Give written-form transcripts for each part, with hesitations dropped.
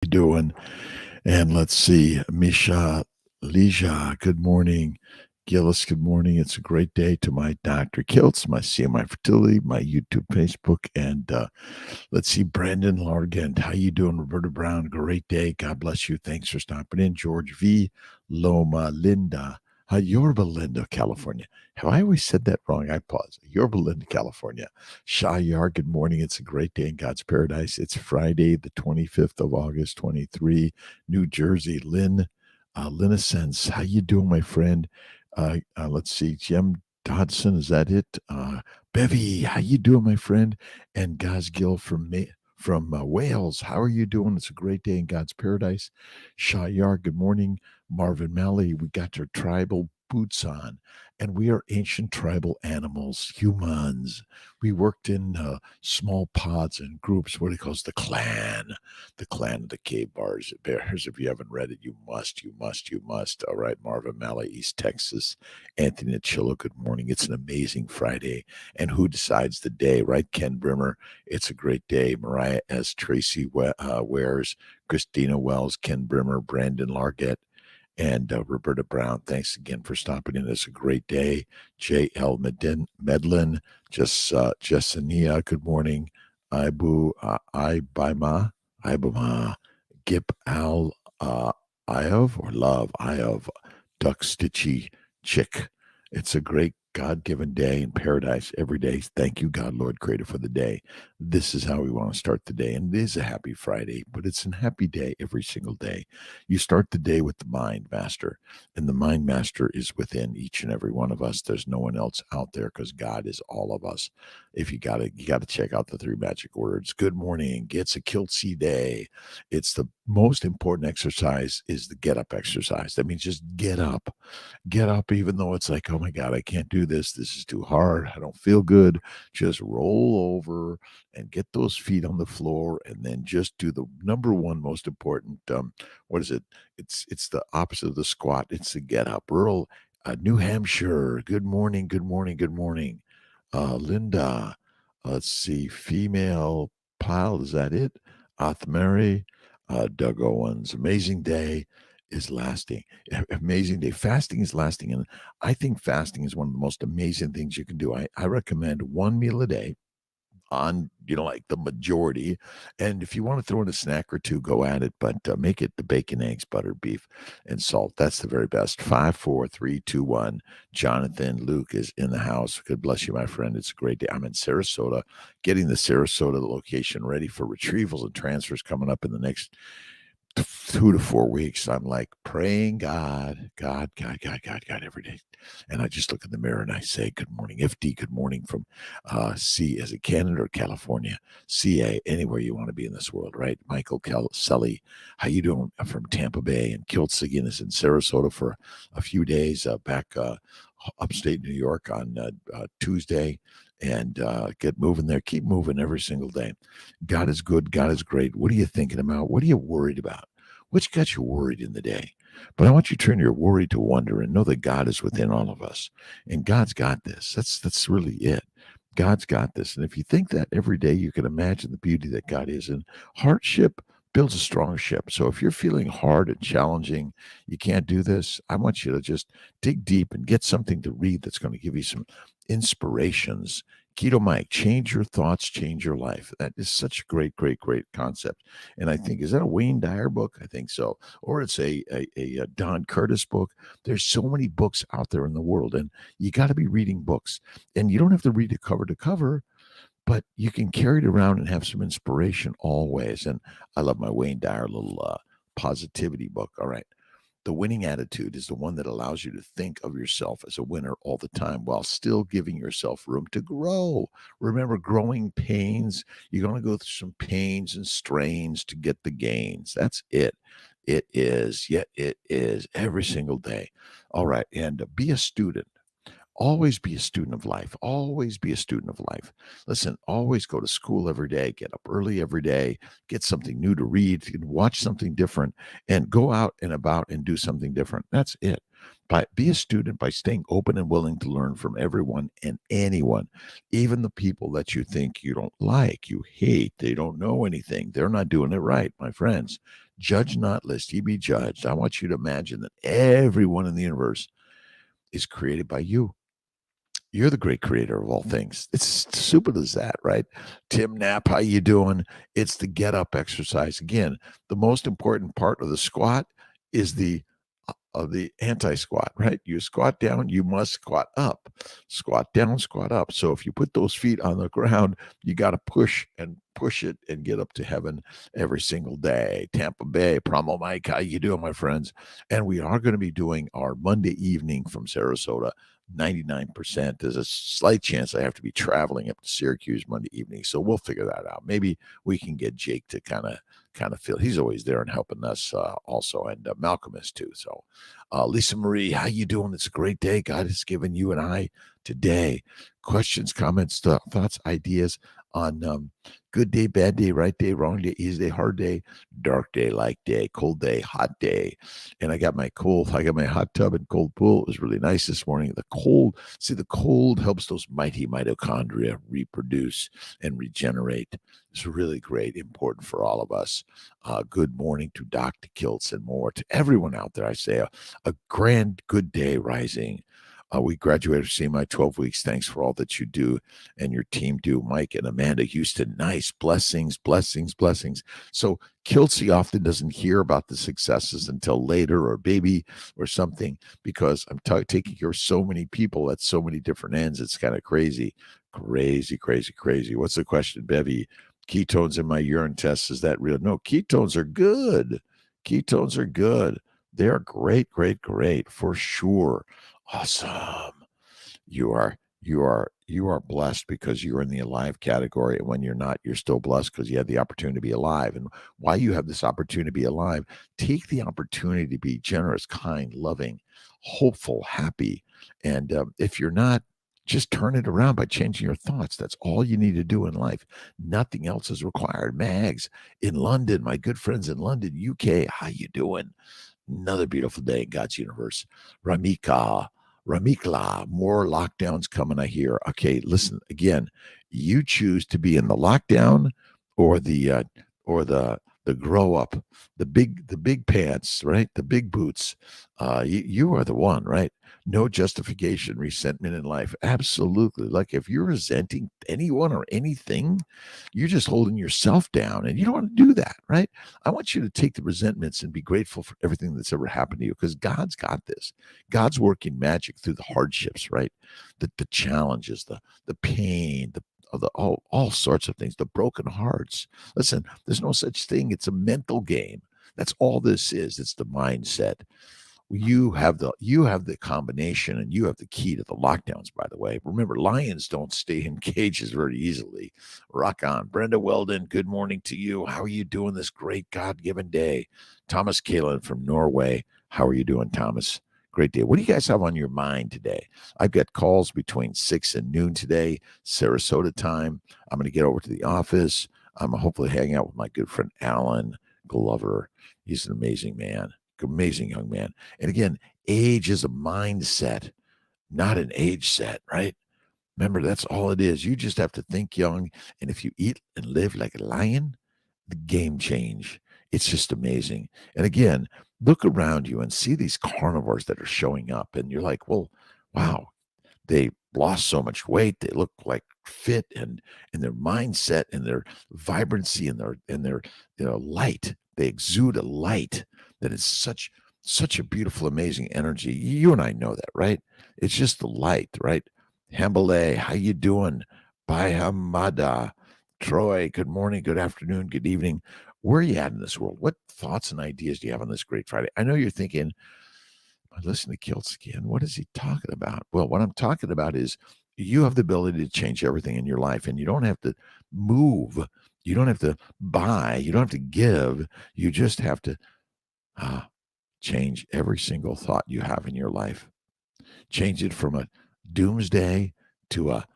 you doing? And let's see, Misha, Lija, good morning. Gillis, good morning. It's a great day to my Dr. Kiltz, my CMI Fertility, my YouTube, Facebook, and let's see, Brandon Largent. How you doing, Roberta Brown? Great day. God bless you. Thanks for stopping in. George V. Loma Linda. Yorba Linda, California. Have I always said that wrong? I pause. Yorba Linda, California. Shayar, good morning. It's a great day in God's paradise. It's Friday, the 25th of August, 23, New Jersey. Linnescence. How you doing, my friend? Let's see, Jim Dodson, is that it? Bevy, how you doing, my friend? And Gosgill from Wales. How are you doing? It's a great day in God's paradise. Shayar, good morning. Marvin Malley, we got your tribal boots on, and we are ancient tribal animals, humans. We worked in small pods and groups. What he calls the clan of the cave bears. If you haven't read it, you must, you must, you must. All right, Marvin Malley, East Texas. Anthony Achillo, good morning. It's an amazing Friday. And who decides the day, right? Ken Brimmer, it's a great day. Mariah S. Tracy Wares, Christina Wells, Ken Brimmer, Brandon Largett, and Roberta Brown. Thanks again for stopping in. It's a great day. J.L. Medlin, Jessenia, good morning. Ibama, Gip Al Iov, or Love Iov, Duck Stitchy Chick. It's a great God-given day in paradise every day. Thank you, God, Lord, Creator, for the day. This is how we want to start the day. And it is a happy Friday, but it's a happy day every single day. You start the day with the mind master, and the mind master is within each and every one of us. There's no one else out there because God is all of us. If you gotta check out the three magic words. Good morning. It's a Kiltzy day. It's the most important exercise is the get up exercise. That means just get up, even though it's like, oh my God, I can't do this. This is too hard. I don't feel good. Just roll over and get those feet on the floor, and then just do the number one most important. What is it? It's the opposite of the squat. It's the get up. Rural New Hampshire. Good morning. Good morning. Good morning. Linda. Let's see. Female pile. Is that it? Mary. Doug Owens. Amazing day is lasting. Amazing day. Fasting is lasting. And I think fasting is one of the most amazing things you can do. I recommend one meal a day on, like the majority. And if you want to throw in a snack or two, go at it, but make it the bacon, eggs, butter, beef, and salt. That's the very best. 5, 4, 3, 2, 1. Jonathan Luke is in the house. God bless you, my friend. It's a great day. I'm in Sarasota, getting the Sarasota location ready for retrievals and transfers coming up in the next 2 to 4 weeks. I'm like praying God every day. And I just look in the mirror and I say, good morning, FD, good morning from is it Canada or California? CA, anywhere you want to be in this world, right? Michael Sully, how you doing? I'm from Tampa Bay, and Kiltz again is in Sarasota for a few days, back upstate New York on Tuesday. And get moving there. Keep moving every single day. God is good. God is great. What are you thinking about? What are you worried about? What's got you worried in the day? But I want you to turn your worry to wonder and know that God is within all of us. And God's got this. That's really it. God's got this. And if you think that every day, you can imagine the beauty that God is. And hardship builds a strong ship. So if you're feeling hard and challenging, you can't do this, I want you to just dig deep and get something to read that's going to give you some inspirations. Keto Mike, change your thoughts, change your life. That is such a great, great, great concept. And I think, is that a Wayne Dyer book? I think so. Or it's a Don Curtis book. There's so many books out there in the world, and you got to be reading books. And you don't have to read it cover to cover, but you can carry it around and have some inspiration always. And I love my Wayne Dyer little positivity book. All right. The winning attitude is the one that allows you to think of yourself as a winner all the time while still giving yourself room to grow. Remember, growing pains, you're going to go through some pains and strains to get the gains. That's it. It is. Yet it is every single day. All right. And be a student. Always be a student of life. Always be a student of life. Listen, always go to school every day. Get up early every day. Get something new to read. Watch something different, and go out and about and do something different. That's it. Be a student by staying open and willing to learn from everyone and anyone, even the people that you think you don't like, you hate. They don't know anything. They're not doing it right, my friends. Judge not, lest ye be judged. I want you to imagine that everyone in the universe is created by you. You're the great creator of all things. It's stupid as that, right? Tim Knapp, how you doing? It's the get up exercise. Again, the most important part of the squat is the anti-squat, right? You squat down, you must squat up. Squat down, squat up. So if you put those feet on the ground, you got to push it and get up to heaven every single day. Tampa Bay, Promo Mike, how you doing, my friends? And we are going to be doing our Monday evening from Sarasota. 99%. There's a slight chance I have to be traveling up to Syracuse Monday evening. So we'll figure that out. Maybe we can get Jake to kind of feel he's always there and helping us also, and Malcolm is too. So Lisa Marie, how you doing? It's a great day God has given you and I today. Questions, comments, thoughts, ideas on good day, bad day, right day, wrong day, easy day, hard day, dark day, light day, cold day, hot day. And I got my hot tub and cold pool. It was really nice this morning. The cold helps those mighty mitochondria reproduce and regenerate. It's really great, important for all of us. Good morning to Dr. Kiltz and more. To everyone out there, I say a grand good day rising. We graduated from CMI 12 weeks. Thanks for all that you do and your team do. Mike and Amanda Houston, nice. Blessings, blessings, blessings. So Kiltzy often doesn't hear about the successes until later, or baby or something, because I'm taking care of so many people at so many different ends. It's kind of crazy. Crazy, crazy, crazy. What's the question, Bevy? Ketones in my urine tests, is that real? No, ketones are good. Ketones are good. They're great, great, great for sure. Awesome. You are blessed because you're in the alive category. And when you're not, you're still blessed because you had the opportunity to be alive. And while you have this opportunity to be alive, take the opportunity to be generous, kind, loving, hopeful, happy. And if you're not, just turn it around by changing your thoughts. That's all you need to do in life. Nothing else is required. Mags in London, my good friends in London, UK, how you doing? Another beautiful day in God's universe. Ramikla, more lockdowns coming, I hear. Okay, listen again. You choose to be in the lockdown or the grow up, the big pants, right? The big boots. You are the one, right? No justification, resentment in life. Absolutely. Like if you're resenting anyone or anything, you're just holding yourself down, and you don't want to do that, right? I want you to take the resentments and be grateful for everything that's ever happened to you, because God's got this. God's working magic through the hardships, right? The challenges, the pain, all sorts of things, the broken hearts. Listen, there's no such thing. It's a mental game. That's all this is. It's the mindset. You have the combination, and you have the key to the lockdowns, by the way. Remember, lions don't stay in cages very easily. Rock on. Brenda Weldon, good morning to you. How are you doing this great God-given day? Thomas Kalin from Norway. How are you doing, Thomas? Great day. What do you guys have on your mind today? I've got calls between 6 and noon today, Sarasota time. I'm going to get over to the office. I'm hopefully hanging out with my good friend Alan Glover. He's an amazing man. Amazing young man. And again, age is a mindset, not an age set, right? Remember, that's all it is. You just have to think young. And if you eat and live like a lion, the game change. It's just amazing. And again, look around you and see these carnivores that are showing up. And you're like, well, wow, they lost so much weight. They look like fit, and their mindset and their vibrancy and their light. They exude a light that is such a beautiful, amazing energy. You and I know that, right? It's just the light, right? Hambale, how you doing? Bye, Hamada. Troy, good morning, good afternoon, good evening. Where are you at in this world? What thoughts and ideas do you have on this great Friday? I know you're thinking, I listen to Kiltz again. What is he talking about? Well, what I'm talking about is you have the ability to change everything in your life, and you don't have to move. You don't have to buy. You don't have to give. You just have to change every single thought you have in your life. Change it from a doomsday to a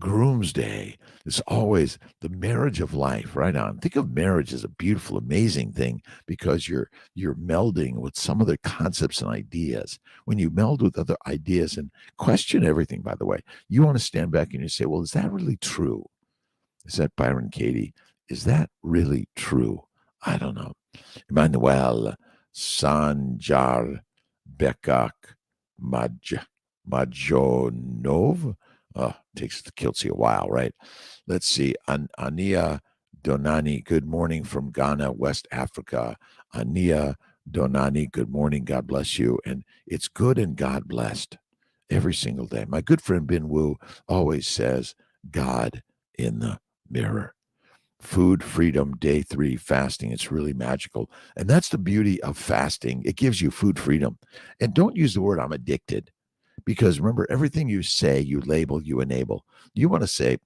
groomsday. It's always the marriage of life. Right on. Think of marriage as a beautiful, amazing thing, because you're melding with some other concepts and ideas. When you meld with other ideas and question everything, by the way, you want to stand back and you say, well, is that really true? Is that Byron Katie? Is that really true? I don't know. Emmanuel Sanjar Bekak Majonov. Takes the Kiltz a while, right? Let's see. Ania Donani, good morning from Ghana, West Africa. Ania Donani, good morning. God bless you. And it's good and God blessed every single day. My good friend Bin Wu always says, God in the mirror. Food freedom, day 3, fasting. It's really magical. And that's the beauty of fasting. It gives you food freedom. And don't use the word I'm addicted, because remember, everything you say, you label, you enable. You want to say,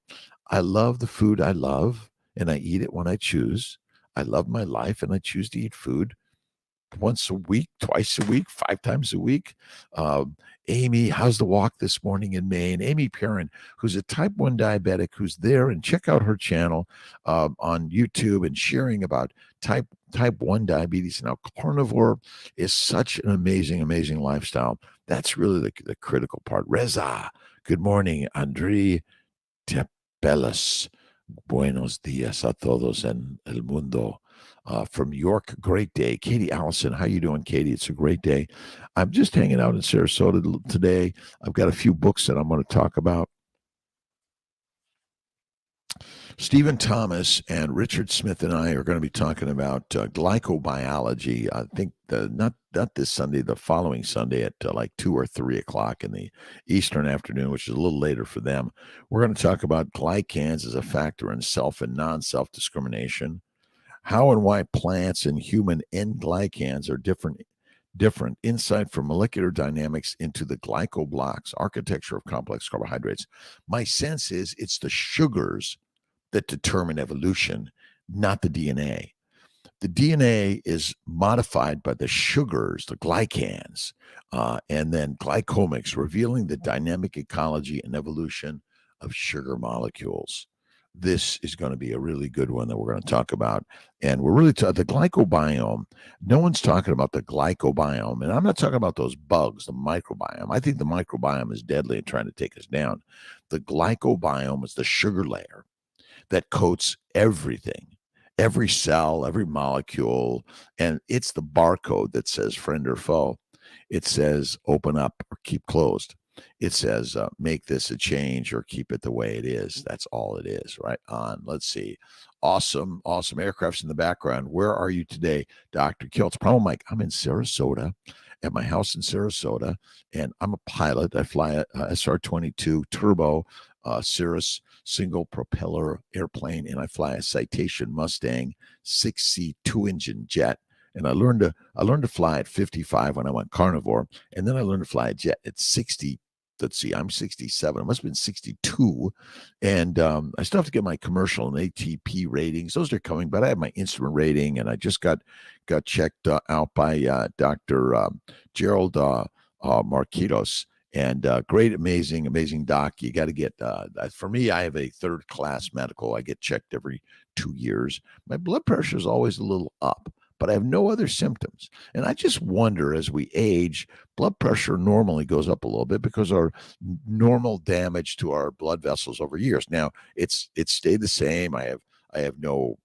I love the food I love and I eat it when I choose. I love my life and I choose to eat food once a week, twice a week, 5 times a week. Amy, how's the walk this morning in Maine? Amy Perrin, who's a type 1 diabetic, who's there, and check out her channel on YouTube and sharing about type 1 diabetes. Now, carnivore is such an amazing, amazing lifestyle. That's really the critical part. Reza, good morning. André Tepelas, buenos días a todos en el mundo. From York, great day. Katie Allison, how you doing, Katie? It's a great day. I'm just hanging out in Sarasota today. I've got a few books that I'm going to talk about. Stephen Thomas and Richard Smith and I are going to be talking about glycobiology. I think not this Sunday, the following Sunday at like 2 or 3 o'clock in the Eastern afternoon, which is a little later for them. We're going to talk about glycans as a factor in self and non-self discrimination. How and why plants and human end glycans are different. Insight from molecular dynamics into the glycoblocks, architecture of complex carbohydrates. My sense is it's the sugars that determine evolution, not the DNA. The DNA is modified by the sugars, the glycans, and then glycomics, revealing the dynamic ecology and evolution of sugar molecules. This is going to be a really good one that we're going to talk about. And we're really the glycobiome. No one's talking about the glycobiome. And I'm not talking about those bugs, the microbiome. I think the microbiome is deadly and trying to take us down. The glycobiome is the sugar layer that coats everything, every cell, every molecule. And it's the barcode that says friend or foe. It says open up or keep closed. It says make this a change or keep it the way it is. That's all it is. Right on. Let's see. Awesome aircrafts in the background. Where are you today, Dr. Kiltz? Problem, Mike, I'm in Sarasota, at my house in Sarasota, and I'm a pilot. I fly a SR-22 turbo Cirrus single propeller airplane, and I fly a Citation Mustang 6C 2-engine jet. And I learned to fly at 55 when I went carnivore, and then I learned to fly a jet at 60. Let's see, I'm 67. It must have been 62. And I still have to get my commercial and ATP ratings. Those are coming, but I have my instrument rating, and I just got checked out by Dr. Gerald Marquitos. And great, amazing doc. You got to get, for me, I have a 3rd-class medical. I get checked every 2 years. My blood pressure is always a little up, but I have no other symptoms. And I just wonder, as we age, blood pressure normally goes up a little bit because our normal damage to our blood vessels over years. Now, it's stayed the same. I have no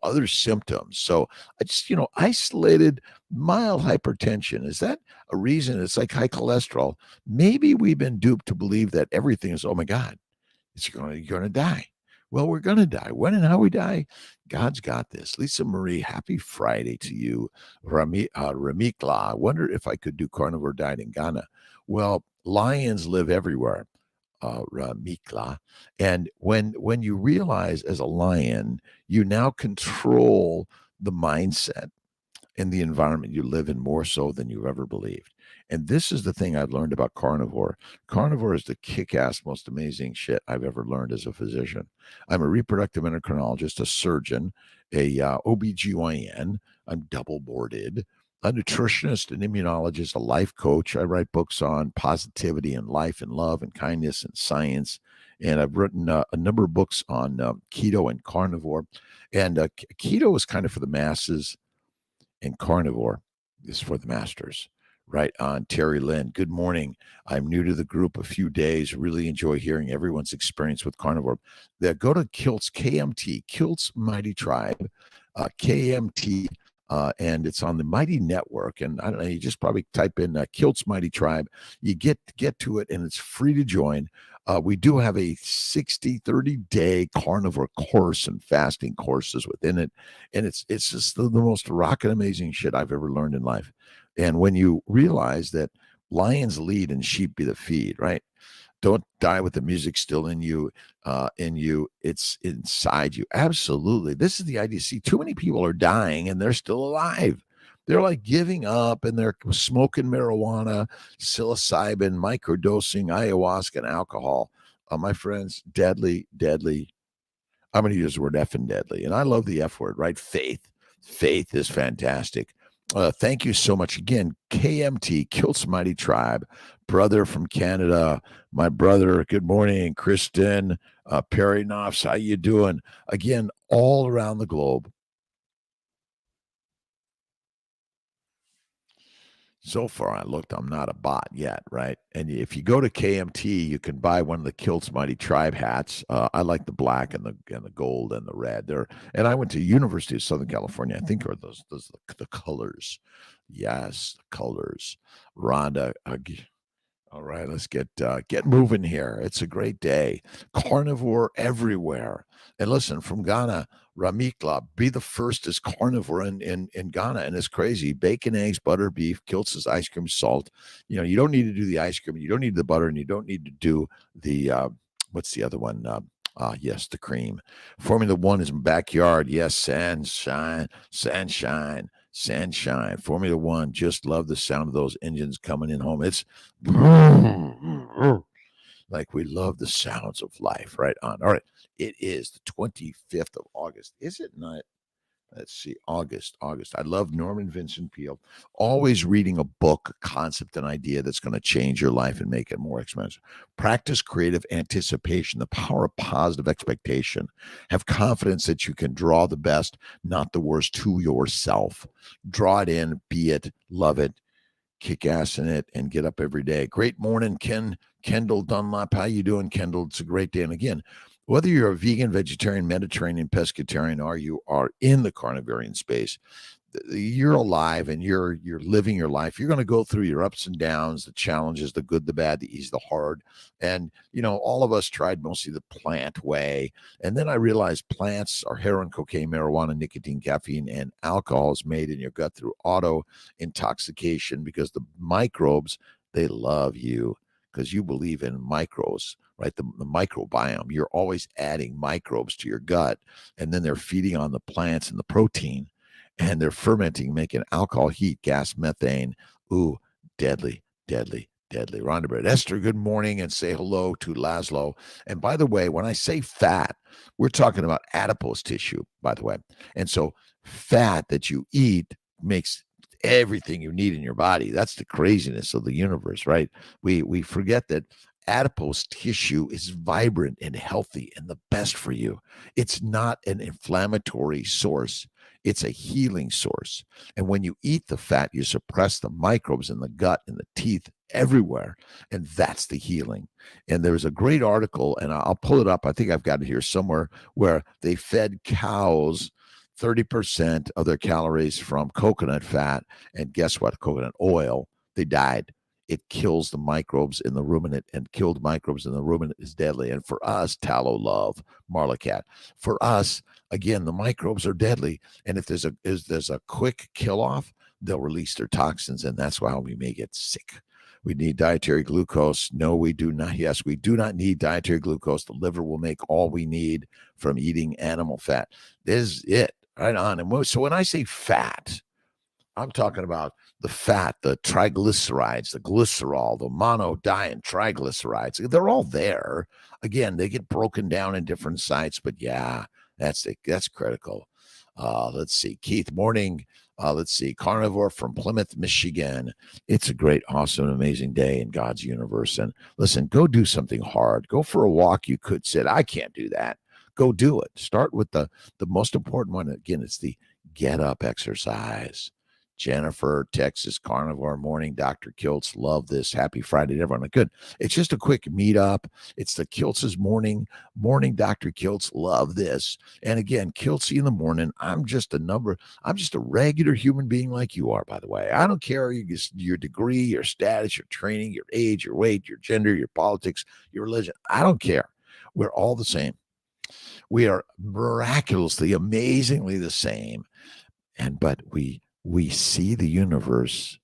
other symptoms. So I just, isolated mild hypertension. Is that a reason? It's like high cholesterol. Maybe we've been duped to believe that everything is, oh my God, you're going to die. Well, we're going to die. When and how we die, God's got this. Lisa Marie, happy Friday to you. Ramikla, I wonder if I could do carnivore diet in Ghana. Well, lions live everywhere. Ramikla. And when you realize as a lion, you now control the mindset and the environment you live in more so than you've ever believed. And this is the thing I've learned about carnivore. Carnivore is the kick-ass, most amazing shit I've ever learned as a physician. I'm a reproductive endocrinologist, a surgeon, a OBGYN. I'm double boarded, a nutritionist, an immunologist, a life coach. I write books on positivity and life and love and kindness and science. And I've written a number of books on keto and carnivore. And keto is kind of for the masses, and carnivore is for the masters. Right on. Terry Lynn, good morning. I'm new to the group a few days. Really enjoy hearing everyone's experience with carnivore. Go to Kiltz, KMT, Kiltz Mighty Tribe. KMT, and it's on the Mighty Network. And I don't know, you just probably type in Kiltz Mighty Tribe. You get to it, and it's free to join. We do have a 30-day carnivore course and fasting courses within it. And it's just the most rocking amazing shit I've ever learned in life. And when you realize that lions lead and sheep be the feed, right? Don't die with the music still in you, it's inside you. Absolutely. This is the idea. See, too many people are dying and they're still alive. They're like giving up and they're smoking marijuana, psilocybin, microdosing, ayahuasca, and alcohol. My friends, deadly, deadly. I'm going to use the word effing deadly. And I love the F word, right? Faith. Faith is fantastic. Thank you so much again, KMT, Kiltz Mighty Tribe, brother from Canada, my brother. Good morning, Kristen, Perry Knopfs. How you doing? Again, all around the globe. So far, I looked, I'm not a bot yet, right? And if you go to KMT, you can buy one of the Kiltz Mighty Tribe hats. I like the black and the gold and the red. And I went to University of Southern California. I think are those the colors. Yes, the colors. Rhonda, all right, let's get moving here. It's a great day. Carnivore everywhere. And listen, from Ghana, Ramikla, be the first as carnivore in Ghana. And it's crazy. Bacon, eggs, butter, beef, Kiltz's ice cream, salt. You don't need to do the ice cream. You don't need the butter, and you don't need to do the what's the other one? Yes, the cream. Formula One is backyard. Yes, sunshine. Formula One. Just love the sound of those engines coming in home. It's like we love the sounds of life. Right on. All right. It is the 25th of August. Is it not? Let's see, August. I love Norman Vincent Peale. Always reading a book, a concept, an idea that's going to change your life and make it more expensive. Practice creative anticipation, the power of positive expectation. Have confidence that you can draw the best, not the worst, to yourself. Draw it in, be it, love it, kick ass in it, and get up every day. Great morning, Kendall Dunlap. How you doing, Kendall? It's a great day. And again, whether you're a vegan, vegetarian, Mediterranean, pescatarian, or you are in the carnivorian space, you're alive and you're living your life. You're going to go through your ups and downs, the challenges, the good, the bad, the easy, the hard. And, all of us tried mostly the plant way. And then I realized plants are heroin, cocaine, marijuana, nicotine, caffeine, and alcohol is made in your gut through auto intoxication because the microbes, they love you because you believe in micros, right? The microbiome. You're always adding microbes to your gut, and then they're feeding on the plants and the protein, and they're fermenting, making alcohol, heat, gas, methane. Ooh, deadly, deadly, deadly. Rhonda Brett. Esther, good morning, and say hello to Laszlo. And by the way, when I say fat, we're talking about adipose tissue, by the way. And so fat that you eat makes everything you need in your body. That's the craziness of the universe, right? We forget that adipose tissue is vibrant and healthy and the best for you. It's not an inflammatory source. It's a healing source. And when you eat the fat, you suppress the microbes in the gut and the teeth everywhere. And that's the healing. And there's a great article, and I'll pull it up. I think I've got it here somewhere, where they fed cows 30% of their calories from coconut fat. And guess what? Coconut oil. They died. It kills the microbes in the ruminant, and killed microbes in the ruminant is deadly. And for us, tallow love, marla cat. For us, again, the microbes are deadly. And if there's a quick kill off, they'll release their toxins, and that's why we may get sick. We need dietary glucose. No, we do not. Yes, we do not need dietary glucose. The liver will make all we need from eating animal fat. This is it. Right on. And so when I say fat, I'm talking about the fat, the triglycerides, the glycerol, the monodiene triglycerides. They're all there. Again, they get broken down in different sites, but yeah, that's critical. Let's see. Keith, morning. Let's see. Carnivore from Plymouth, Michigan. It's a great, awesome, amazing day in God's universe. And listen, go do something hard. Go for a walk. You could sit. I can't do that. Go do it. Start with the most important one. Again, it's the get up exercise. Jennifer, Texas, Carnivore Morning, Dr. Kiltz, love this. Happy Friday to everyone. Good. It's just a quick meetup. It's the Kiltz's morning, Dr. Kiltz, love this. And again, Kiltzy in the morning. I'm just a regular human being like you are, by the way. I don't care your degree, your status, your training, your age, your weight, your gender, your politics, your religion. I don't care. We're all the same. We are miraculously, amazingly the same. But we see the universe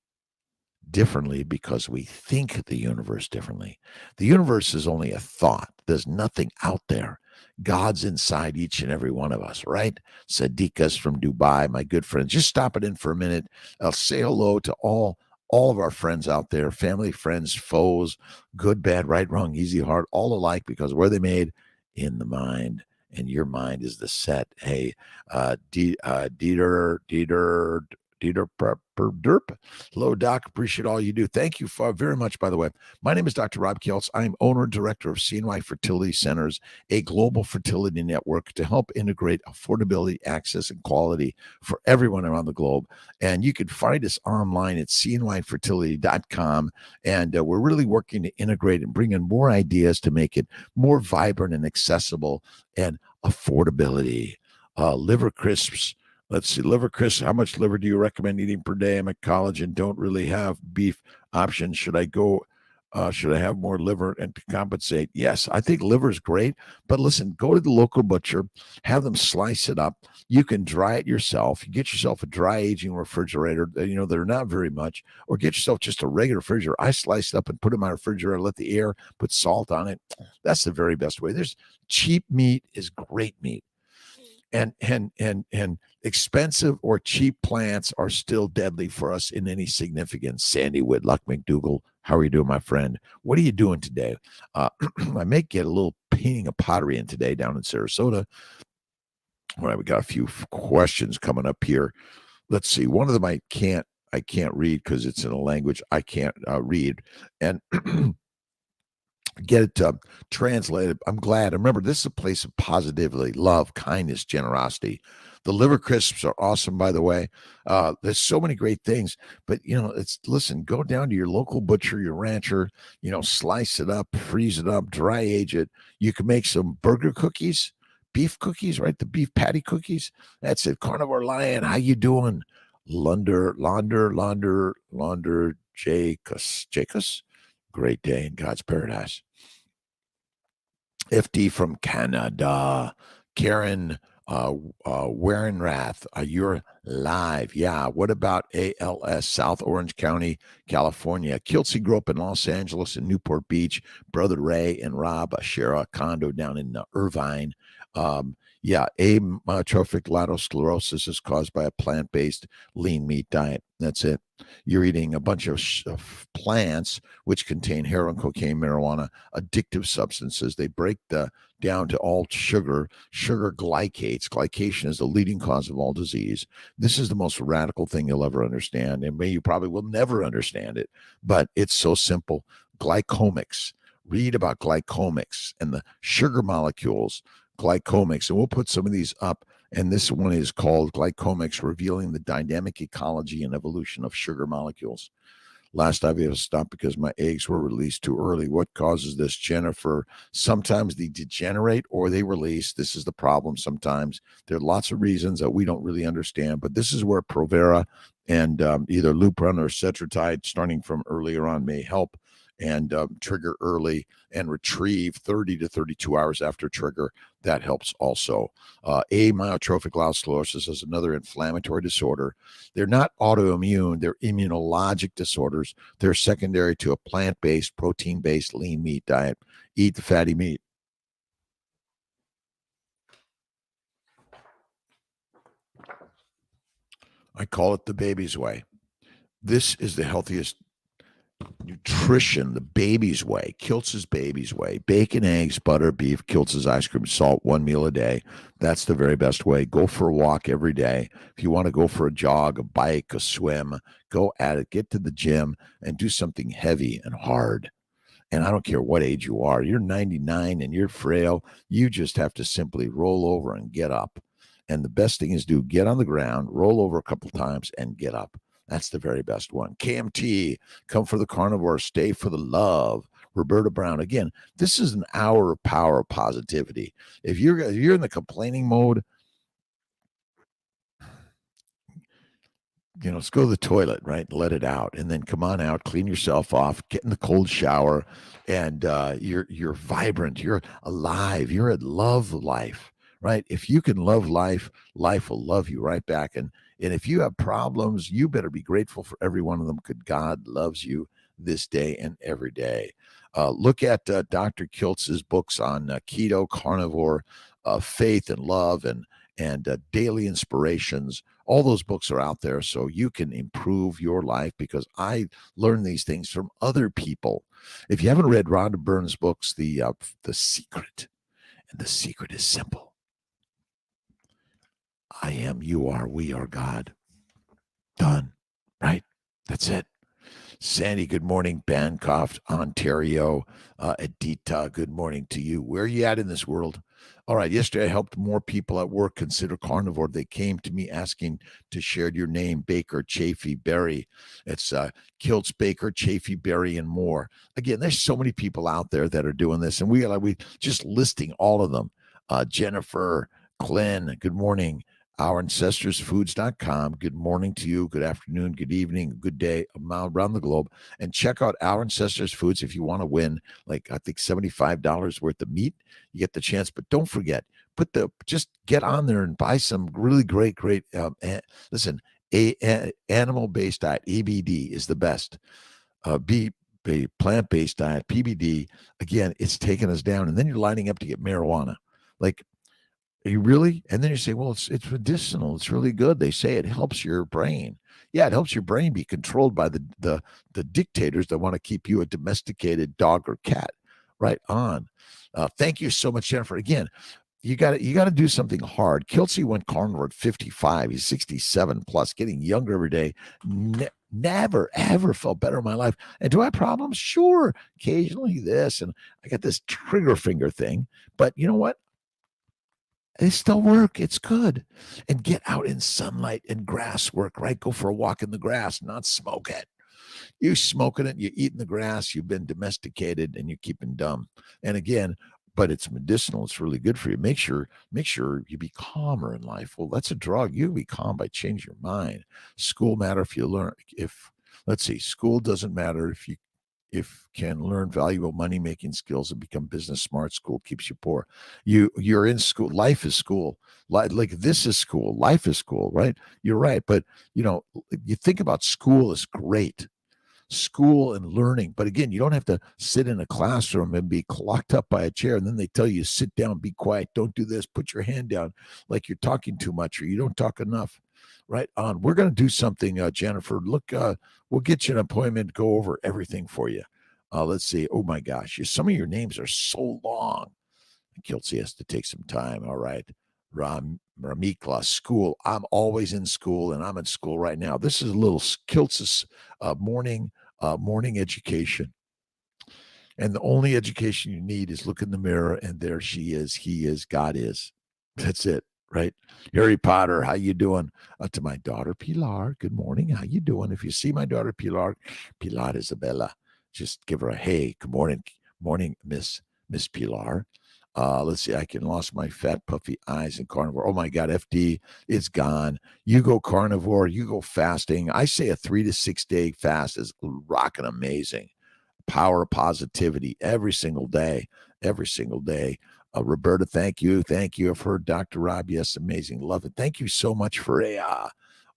differently because we think the universe differently. The universe is only a thought. There's nothing out there. God's inside each and every one of us, right? Sadiqas from Dubai, my good friends. Just stop it in for a minute. I'll say hello to all of our friends out there, family, friends, foes, good, bad, right, wrong, easy, hard, all alike, because where they made in the mind. And your mind is the set. Hey, Dieter, Derp. Hello, Doc. Appreciate all you do. Thank you very much, by the way. My name is Dr. Rob Kiltz. I'm owner and director of CNY Fertility Centers, a global fertility network to help integrate affordability, access, and quality for everyone around the globe. And you can find us online at cnyfertility.com. And we're really working to integrate and bring in more ideas to make it more vibrant and accessible and affordability. Liver crisps. Let's see, liver crisps. How much liver do you recommend eating per day? I'm at college and don't really have beef options. Should I have more liver and to compensate? Yes, I think liver is great. But listen, go to the local butcher, have them slice it up. You can dry it yourself. You get yourself a dry aging refrigerator. They're not very much. Or get yourself just a regular refrigerator. I slice it up and put it in my refrigerator, let the air, put salt on it. That's the very best way. There's cheap meat is great meat. And expensive or cheap plants are still deadly for us in any significance. Sandy Whitlock McDougall, how are you doing, my friend? What are you doing today? I may get a little painting of pottery in today down in Sarasota. All right, we got a few questions coming up here. Let's see. One of them I can't read because it's in a language I can't read. And get it translated. I'm glad. Remember, this is a place of positivity, love, kindness, generosity. The liver crisps are awesome, by the way. There's so many great things, but listen, go down to your local butcher, your rancher, slice it up, freeze it up, dry age it. You can make some burger cookies, beef cookies, right? The beef patty cookies. That's it. Carnivore Lion, how you doing? Launder, Jacobs. Great day in God's paradise. FD from Canada. Karen Warenrath, you're live. Yeah. What about ALS, South Orange County, California? Kiltzy grew up in Los Angeles and Newport Beach. Brother Ray and Rob share a condo down in Irvine. Amyotrophic lateral sclerosis is caused by a plant-based lean meat diet. That's it. You're eating a bunch of plants which contain heroin, cocaine, marijuana, addictive substances. They break down to all sugar glycates. Glycation is the leading cause of all disease. This is the most radical thing you'll ever understand, and you probably will never understand it, but it's so simple. Glycomics. Read about glycomics and the sugar molecules. Glycomics, and we'll put some of these up. And this one is called Glycomics, Revealing the Dynamic Ecology and Evolution of Sugar Molecules. Last IVF stopped because my eggs were released too early. What causes this, Jennifer? Sometimes they degenerate or they release. This is the problem sometimes. There are lots of reasons that we don't really understand, but this is where Provera and either Lupron or Cetratide, starting from earlier on, may help and trigger early and retrieve 30 to 32 hours after trigger. That helps also. Amyotrophic lateral sclerosis is another inflammatory disorder. They're not autoimmune. They're immunologic disorders. They're secondary to a plant-based, protein-based lean meat diet. Eat the fatty meat. I call it the baby's way. This is the healthiest nutrition, the baby's way. Kiltz's baby's way. Bacon, eggs, butter, beef, Kiltz's ice cream, salt, one meal a day. That's the very best way. Go for a walk every day. If you want to go for a jog, a bike, a swim, go at it. Get to the gym and do something heavy and hard. And I don't care what age you are. You're 99 and you're frail. You just have to simply roll over and get up. And the best thing is get on the ground, roll over a couple times, and get up. That's the very best one. KMT, come for the carnivore, stay for the love. Roberta Brown. Again, this is an hour of power of positivity. If you're in the complaining mode, let's go to the toilet, right? Let it out, and then come on out, clean yourself off, get in the cold shower, and you're vibrant, you're alive, you're at love life, right? If you can love life, life will love you right back. And if you have problems, you better be grateful for every one of them. Good God loves you this day and every day. Look at Dr. Kiltz's books on keto, carnivore, faith and love, and daily inspirations. All those books are out there so you can improve your life, because I learn these things from other people. If you haven't read Rhonda Byrne's books, The Secret, and the secret is simple. I am, you are, we are God. Done. Right? That's it. Sandy, good morning. Bancroft, Ontario. Adita, good morning to you. Where are you at in this world? All right. Yesterday, I helped more people at work consider carnivore. They came to me asking to share your name, Baker, Chafee, Berry. It's Kiltz, Baker, Chafee, Berry, and more. Again, there's so many people out there that are doing this, and we just listing all of them. Jennifer, Glenn, good morning. OurAncestorsFoods.com. Good morning to you. Good afternoon. Good evening. Good day around the globe. And check out Our Ancestors Foods if you want to win, like I think $75 worth of meat. You get the chance, but don't forget, just get on there and buy some really great. Listen, animal-based diet, ABD, is the best. A plant-based diet, PBD. Again, it's taking us down, and then you're lining up to get marijuana. Like, are you really? And then you say, well, it's medicinal. It's really good. They say it helps your brain. Yeah, it helps your brain be controlled by the dictators that want to keep you a domesticated dog or cat. Right on. Thank you so much, Jennifer. Again, you got to do something hard. Kiltz went carnivore at 55. He's 67 plus, getting younger every day. Never, ever felt better in my life. And do I have problems? Sure. Occasionally this, and I got this trigger finger thing. But you know what? They still work. It's good. And get out in sunlight and grass work, right? Go for a walk in the grass, not smoke it. You smoking it, you're eating the grass, you've been domesticated, and you're keeping dumb. And again, but it's medicinal. It's really good for you. Make sure you be calmer in life. Well, that's a drug. You be calm by changing your mind. School matter if you learn. Let's see, school doesn't matter if you can learn valuable money-making skills and become business smart. School keeps you poor. You're in school. Life is school. Like this is school. Life is school, right? You're right. But, you think about school as great. School and learning. But again, you don't have to sit in a classroom and be locked up by a chair. And then they tell you, sit down, be quiet, don't do this, put your hand down like you're talking too much or you don't talk enough. Right on. We're going to do something, Jennifer. Look, we'll get you an appointment, go over everything for you. Let's see. Oh, my gosh. Some of your names are so long. Kiltz has to take some time. All right. Ramikla, school. I'm always in school, and I'm in school right now. This is a little Kiltz's morning education. And the only education you need is look in the mirror, and there she is. He is. God is. That's it. Right? Harry Potter, how you doing? To my daughter, Pilar, good morning. How you doing? If you see my daughter, Pilar Isabella, just give her a hey, good morning, Miss Pilar. Let's see, I can lost my fat, puffy eyes in carnivore. Oh, my God, FD, it's gone. You go carnivore, you go fasting. I say a 3 to 6 day fast is rocking amazing. Power, positivity every single day. Roberta, thank you. I've heard Dr. Rob. Yes, amazing. Love it. Thank you so much for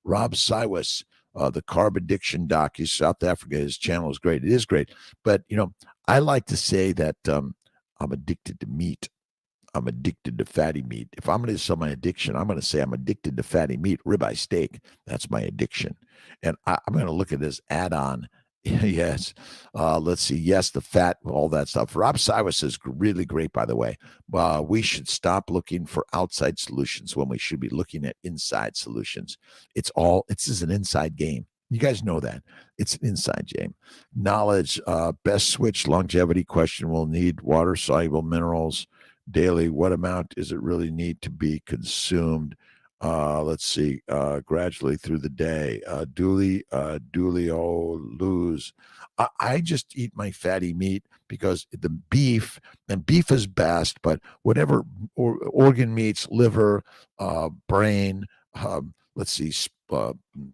Rob Siwas, the carb addiction doc. He's South Africa. His channel is great. It is great. But, I like to say that I'm addicted to meat. I'm addicted to fatty meat. If I'm going to sell my addiction, I'm going to say I'm addicted to fatty meat, ribeye steak. That's my addiction. And I'm going to look at this add-on. Yes. Let's see. Yes, the fat, all that stuff. Rob Siwas is really great, by the way. We should stop looking for outside solutions when we should be looking at inside solutions. This is an inside game. You guys know that. It's an inside game. Knowledge, best switch longevity question will need water-soluble minerals daily. What amount does it really need to be consumed? Let's see. Gradually through the day. Dulio lose. I just eat my fatty meat because the beef, and beef is best, but whatever organ meats, liver, brain, let's see,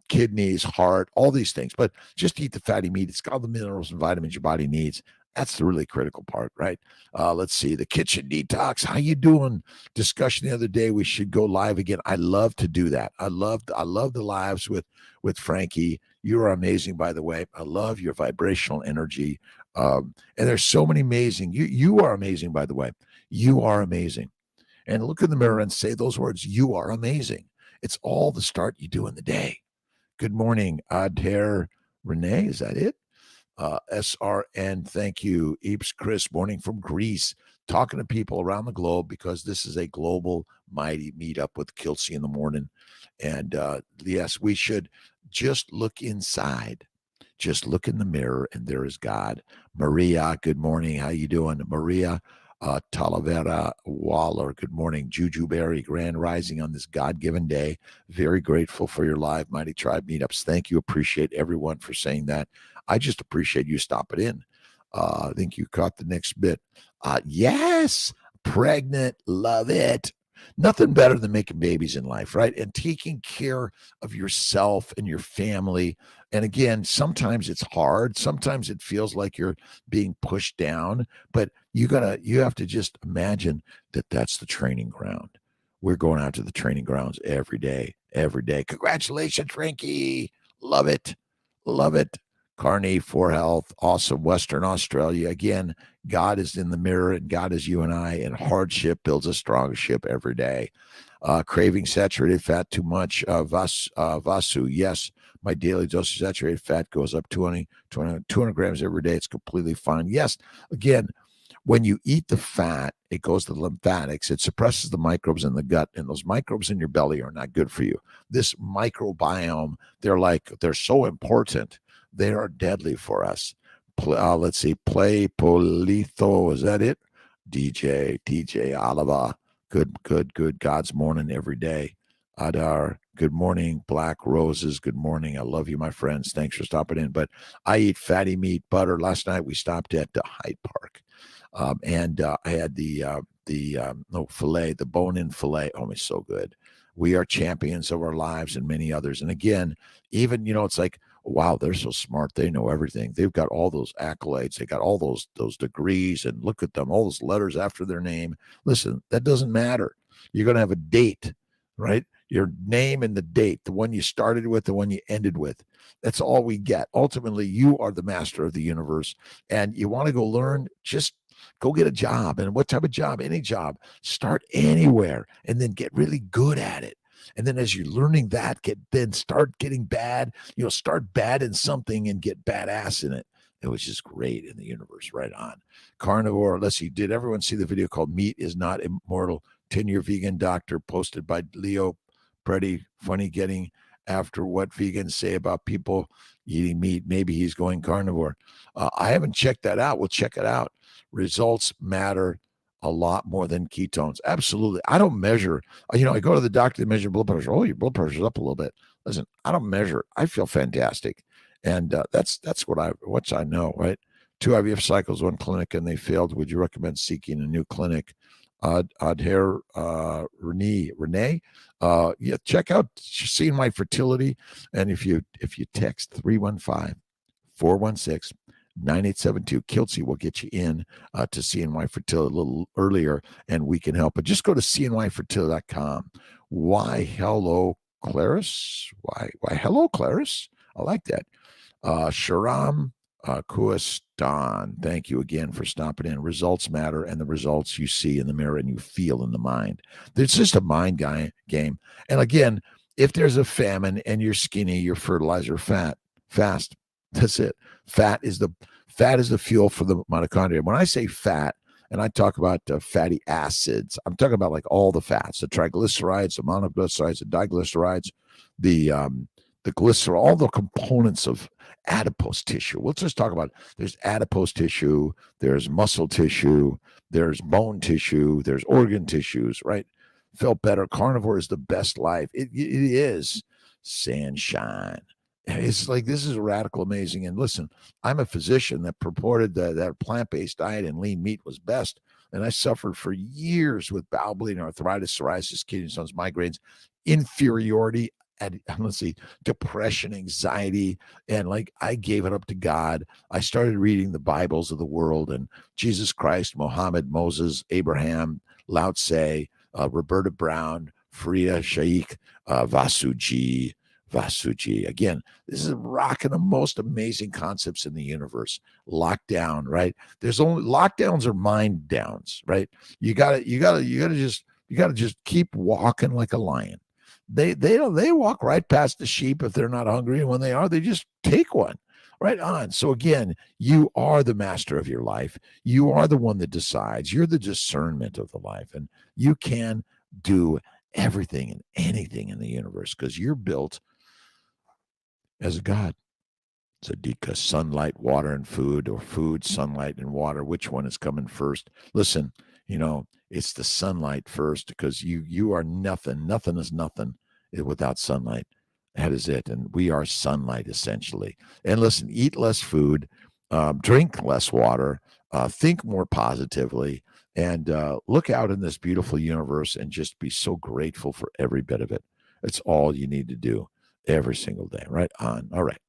kidneys, heart, all these things. But just eat the fatty meat. It's got all the minerals and vitamins your body needs. That's the really critical part, right? Let's see. The kitchen detox. How you doing? Discussion the other day. We should go live again. I love to do that. I love the lives with Frankie. You are amazing, by the way. I love your vibrational energy. And there's so many amazing. You are amazing, by the way. You are amazing. And look in the mirror and say those words. You are amazing. It's all the start you do in the day. Good morning, Adher Renee. Is that it? SRN, thank you. Eeps Chris, morning from Greece, talking to people around the globe because this is a global mighty meetup with Kiltz in the morning. And yes, we should just look inside. Just look in the mirror and there is God. Maria, good morning. How you doing? Maria Talavera Waller, good morning. Juju Berry, grand rising on this God-given day. Very grateful for your live Mighty Tribe meetups. Thank you. Appreciate everyone for saying that. I just appreciate you stopping in. I think you caught the next bit. Yes, pregnant, love it. Nothing better than making babies in life, right? And taking care of yourself and your family. And again, sometimes it's hard. Sometimes it feels like you're being pushed down, but you have to just imagine that that's the training ground. We're going out to the training grounds every day, every day. Congratulations, Frankie. Love it. Love it. Carnivore Health, awesome. Western Australia. Again, God is in the mirror and God is you and I, and hardship builds a strong ship every day. Craving saturated fat too much. Vasu, yes, my daily dose of saturated fat goes up 200 grams every day. It's completely fine. Yes, again, when you eat the fat, it goes to the lymphatics. It suppresses the microbes in the gut, and those microbes in your belly are not good for you. This microbiome, they're so important. They are deadly for us. Let's see. Play Polito. Is that it? DJ Oliva. Good. God's morning every day. Adar. Good morning. Black Roses. Good morning. I love you, my friends. Thanks for stopping in. But I eat fatty meat, butter. Last night we stopped at Hyde Park. And I had the filet, the bone-in filet. Oh, it's so good. We are champions of our lives and many others. And again, even, it's like, wow, they're so smart. They know everything. They've got all those accolades. They got all those degrees, and look at them, all those letters after their name. Listen, that doesn't matter. You're going to have a date, right? Your name and the date, the one you started with, the one you ended with. That's all we get. Ultimately, you are the master of the universe, and you want to go learn, just go get a job. And what type of job? Any job. Start anywhere and then get really good at it. And then as you're learning that, start getting bad. Start bad in something and get badass in it. It was just great in the universe. Right on. Carnivore. Let's see. Did everyone see the video called Meat is Not Immortal? 10-year vegan doctor, posted by Leo Pretty. Funny getting after what vegans say about people eating meat. Maybe he's going carnivore. I haven't checked that out. We'll check it out. Results matter a lot more than ketones. Absolutely. I don't measure. I go to the doctor to measure blood pressure. Oh, your blood pressure's up a little bit. Listen, I don't measure. I feel fantastic. And that's what I know, right? 2 IVF cycles, 1 clinic, and they failed. Would you recommend seeking a new clinic? Adher Renee. Yeah, check out Seeing My Fertility. And if you text 315-416 9872. Kiltz will get you in to CNY Fertility a little earlier, and we can help. But just go to cnyfertility.com. Why hello, Clarice? Why hello, Clarice? I like that. Sharam Kuastan, thank you again for stopping in. Results matter, and the results you see in the mirror and you feel in the mind. It's just a mind game. And again, if there's a famine and you're skinny, you're fertilizer fast. That's it. Fat is the fuel for the mitochondria. When I say fat, and I talk about fatty acids, I'm talking about like all the fats, the triglycerides, the monoglycerides, the diglycerides, the glycerol, all the components of adipose tissue. Let's just talk about, there's adipose tissue, there's muscle tissue, there's bone tissue, there's organ tissues, right? felt better. Carnivore is the best life. It is sunshine. It's like, this is radical amazing. And listen, I'm a physician that purported that a plant-based diet and lean meat was best. And I suffered for years with bowel bleeding, arthritis, psoriasis, kidney stones, migraines, inferiority, and let's see, depression, anxiety. And like, I gave it up to God. I started reading the Bibles of the world and Jesus Christ, Muhammad, Moses, Abraham, Lao Tse, Roberta Brown, Faria Shaikh, Vasuji. Again, this is rocking the most amazing concepts in the universe. Lockdown, right? There's only lockdowns are mind downs, right? You gotta just keep walking like a lion. They walk right past the sheep if they're not hungry, and when they are, they just take one. Right on. So again, you are the master of your life. You are the one that decides. You're the discernment of the life, and you can do everything and anything in the universe because you're built as a God. Zadika, sunlight, water, and food, or food, sunlight, and water. Which one is coming first? Listen, it's the sunlight first because you are nothing. Nothing is nothing without sunlight. That is it. And we are sunlight, essentially. And listen, eat less food, drink less water, think more positively, and look out in this beautiful universe and just be so grateful for every bit of it. It's all you need to do every single day. Right on. All right.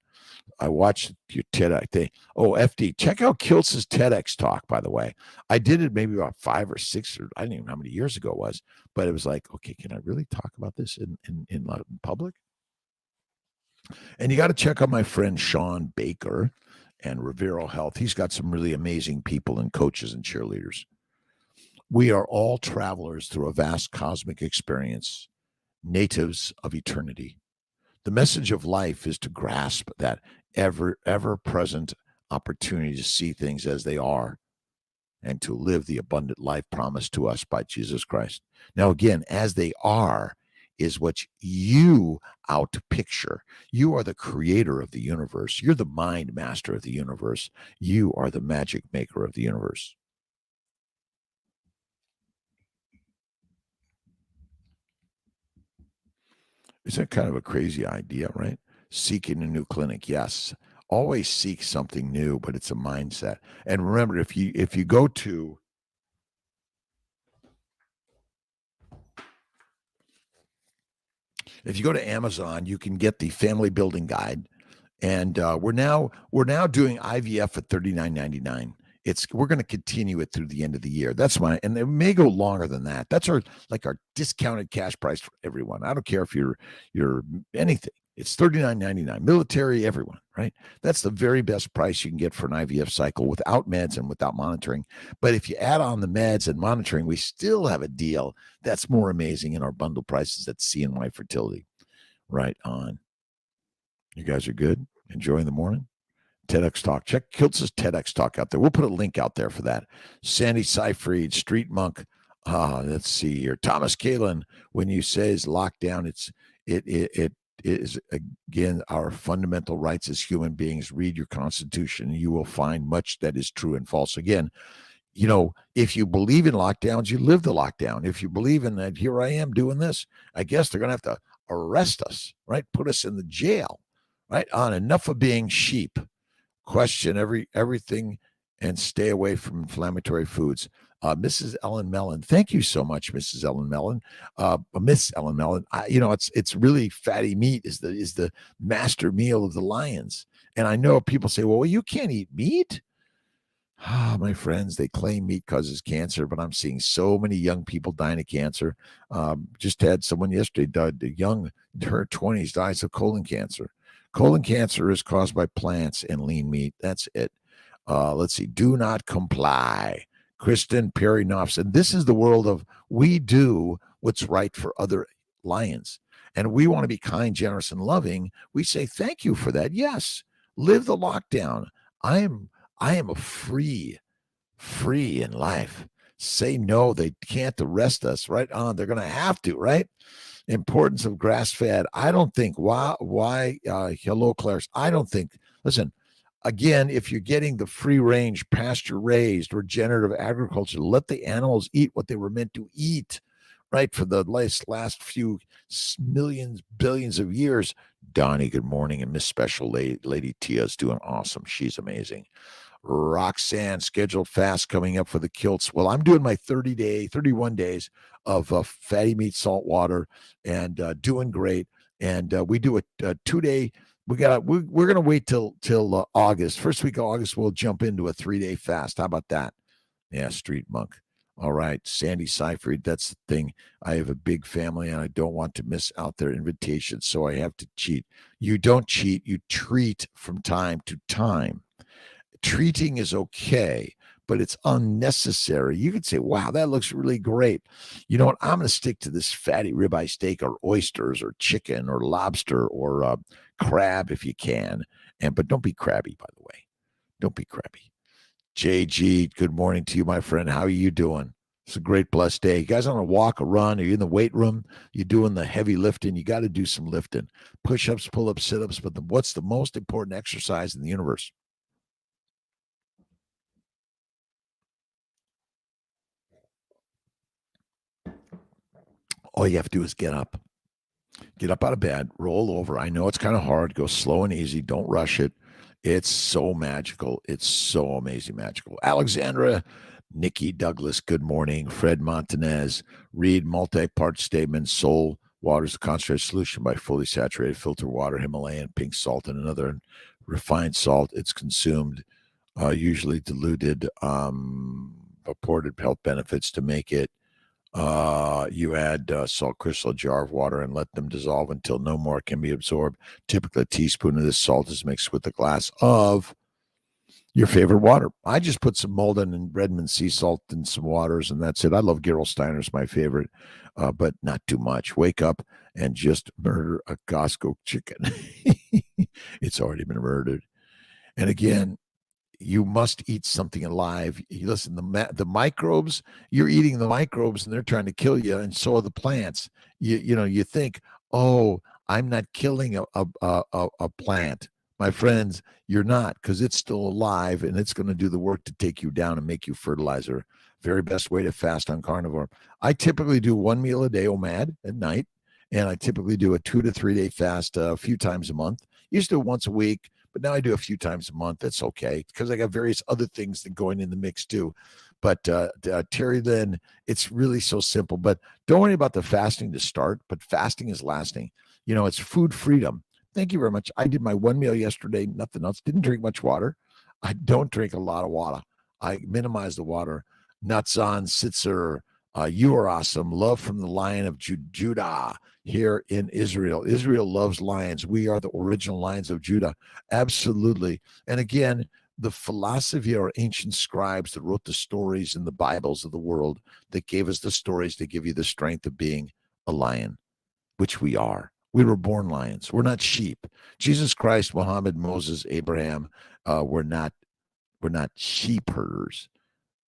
I watched your TEDx thing. Oh, FD, check out Kiltz's TEDx talk, by the way. I did it maybe about 5 or 6, or I don't even know how many years ago it was, but it was like, okay, can I really talk about this in public? And you got to check out my friend Sean Baker and Rivero Health. He's got some really amazing people and coaches and cheerleaders. We are all travelers through a vast cosmic experience, natives of eternity. The message of life is to grasp that ever present opportunity to see things as they are and to live the abundant life promised to us by Jesus Christ. Now, again, as they are is what you out to picture. You are the creator of the universe. You're the mind master of the universe. You are the magic maker of the universe. Isn't that kind of a crazy idea, right? Seeking a new clinic. Yes. Always seek something new, but it's a mindset. And remember, if you go to Amazon, you can get the family building guide. And we're now doing IVF at $39.99. We're going to continue it through the end of the year. That's and it may go longer than that. That's our discounted cash price for everyone. I don't care if you're anything. It's $39.99. Military, everyone, right? That's the very best price you can get for an IVF cycle without meds and without monitoring. But if you add on the meds and monitoring, we still have a deal that's more amazing in our bundle prices at CNY Fertility. Right on. You guys are good? Enjoying the morning? TEDx Talk. Check Kiltz's TEDx Talk out there. We'll put a link out there for that. Sandy Seyfried, Street Monk. Let's see here. Thomas Kalin, when you say is lockdown, it is, again, our fundamental rights as human beings. Read your Constitution, and you will find much that is true and false. Again, if you believe in lockdowns, you live the lockdown. If you believe in that, here I am doing this, I guess they're going to have to arrest us, right? Put us in the jail. Right on. Enough of being sheep. Question everything and stay away from inflammatory foods. Mrs. Ellen Mellon, thank you so much, Mrs. Ellen Mellon. Miss Ellen Mellon, it's really fatty meat is the master meal of the lions. And I know people say, well, you can't eat meat. My friends, they claim meat causes cancer, but I'm seeing so many young people dying of cancer. Just had someone yesterday died, young, in her 20s, dies of colon cancer. Colon cancer is caused by plants and lean meat. That's it. Let's see. Do not comply. Kristen Perry Knopfs. And this is the world of we do what's right for other lions. And we want to be kind, generous, and loving. We say thank you for that. Yes. Live the lockdown. I am a free in life. Say no. They can't arrest us. Right on. They're going to have to, right? Importance of grass-fed. I don't think why hello, Claire's. I don't think, listen, again, if you're getting the free-range, pasture-raised, regenerative agriculture, let the animals eat what they were meant to eat, right? For the last few millions, billions of years. Donnie, good morning. And Miss Special Lady Tia's doing awesome. She's amazing. Roxanne, scheduled fast coming up for the Kiltz. Well, I'm doing my 31 days of fatty meat, salt water, and doing great. And we do a 2-day. We're gonna wait till August. First week of August, we'll jump into a 3-day fast. How about that? Yeah, Street Monk. All right, Sandy Seyfried. That's the thing. I have a big family, and I don't want to miss out their invitation, so I have to cheat. You don't cheat. You treat from time to time. Treating is okay, but it's unnecessary. You could say, wow, that looks really great. You know what? I'm going to stick to this fatty ribeye steak or oysters or chicken or lobster or crab if you can. But don't be crabby, by the way. Don't be crabby. JG, good morning to you, my friend. How are you doing? It's a great, blessed day. You guys on a walk, a run? Are you in the weight room? You doing the heavy lifting? You got to do some lifting. Push-ups, pull-ups, sit-ups. But what's the most important exercise in the universe? All you have to do is get up. Get up out of bed, roll over. I know it's kind of hard. Go slow and easy. Don't rush it. It's so magical. It's so amazing magical. Alexandra, Nikki Douglas, good morning. Fred Montanez, read multi-part statement. Soul water is a concentrated solution by fully saturated filter water, Himalayan pink salt, and another refined salt. It's consumed, usually diluted, purported health benefits to make it. You add salt crystal, a jar of water, and let them dissolve until no more can be absorbed. Typically, a teaspoon of this salt is mixed with a glass of your favorite water. I just put some Malden and Redmond sea salt in some waters, and that's it. I love Gerolsteiner's my favorite, but not too much. Wake up and just murder a Costco chicken. It's already been murdered. And again, you must eat something alive. Listen, the microbes, you're eating the microbes and they're trying to kill you, and so are the plants. You think, oh, I'm not killing a plant. My friends, you're not, because it's still alive and it's going to do the work to take you down and make you fertilizer. Very best way to fast on carnivore. I typically do 1 meal a day, OMAD, at night, and I typically do a 2 to 3 day fast a few times a month. Used to do it once a week, but now I do a few times a month. That's okay, because I got various other things that going in the mix too. But Terry Lynn, it's really so simple. But don't worry about the fasting to start, but fasting is lasting. It's food freedom. Thank you very much. I did my 1 meal yesterday, nothing else. Didn't drink much water. I don't drink a lot of water. I minimize the water. Nuts on Sitzer. You are awesome. Love from the Lion of Judah here in Israel. Israel loves lions. We are the original lions of Judah. Absolutely. And again, the philosophy of our ancient scribes that wrote the stories in the Bibles of the world that gave us the stories to give you the strength of being a lion, which we are. We were born lions. We're not sheep. Jesus Christ, Muhammad, Moses, Abraham were not sheep herders.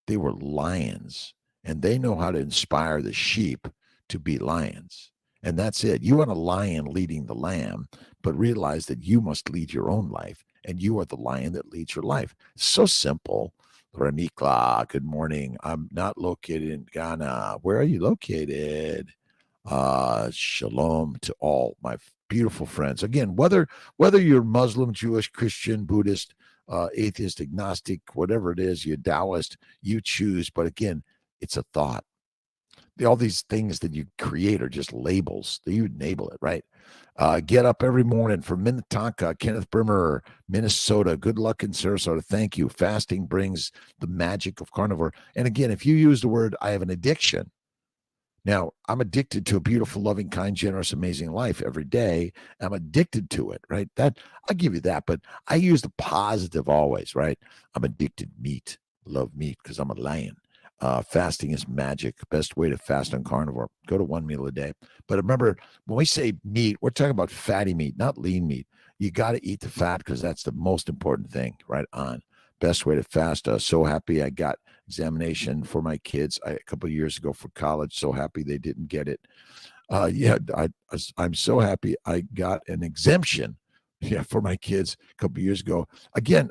They were lions, and they know how to inspire the sheep to be lions. And that's it. You want a lion leading the lamb, but realize that you must lead your own life, and you are the lion that leads your life. So simple. Ramikla, good morning. I'm not located in Ghana. Where are you located? Shalom to all my beautiful friends. Again, whether you're Muslim, Jewish, Christian, Buddhist, atheist, agnostic, whatever it is, you're Taoist, you choose. But again, it's a thought. All these things that you create are just labels. You enable it, right? Get up every morning from Minnetonka, Kenneth Brimmer, Minnesota. Good luck in Sarasota. Thank you. Fasting brings the magic of carnivore. And again, if you use the word, I have an addiction. Now, I'm addicted to a beautiful, loving, kind, generous, amazing life every day. I'm addicted to it, right? That I'll give you that, but I use the positive always, right? I'm addicted to meat. Love meat because I'm a lion. Fasting is magic. Best way to fast on carnivore. Go to 1 meal a day. But remember, when we say meat, we're talking about fatty meat, not lean meat. You got to eat the fat because that's the most important thing, right on. Best way to fast. So happy I got examination for my kids a couple of years ago for college. So happy they didn't get it. I'm so happy I got an exemption. Yeah, for my kids a couple of years ago. Again,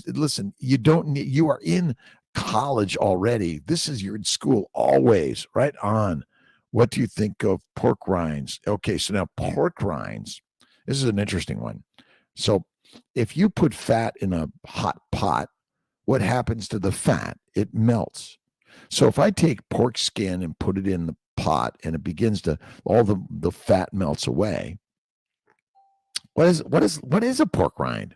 listen, you are in college already. You're in school always, right on. What do you think of pork rinds? Okay, so now pork rinds, this is an interesting one. So if you put fat in a hot pot, what happens to the fat? It melts. So if I take pork skin and put it in the pot and it begins to, all the fat melts away. What is a pork rind?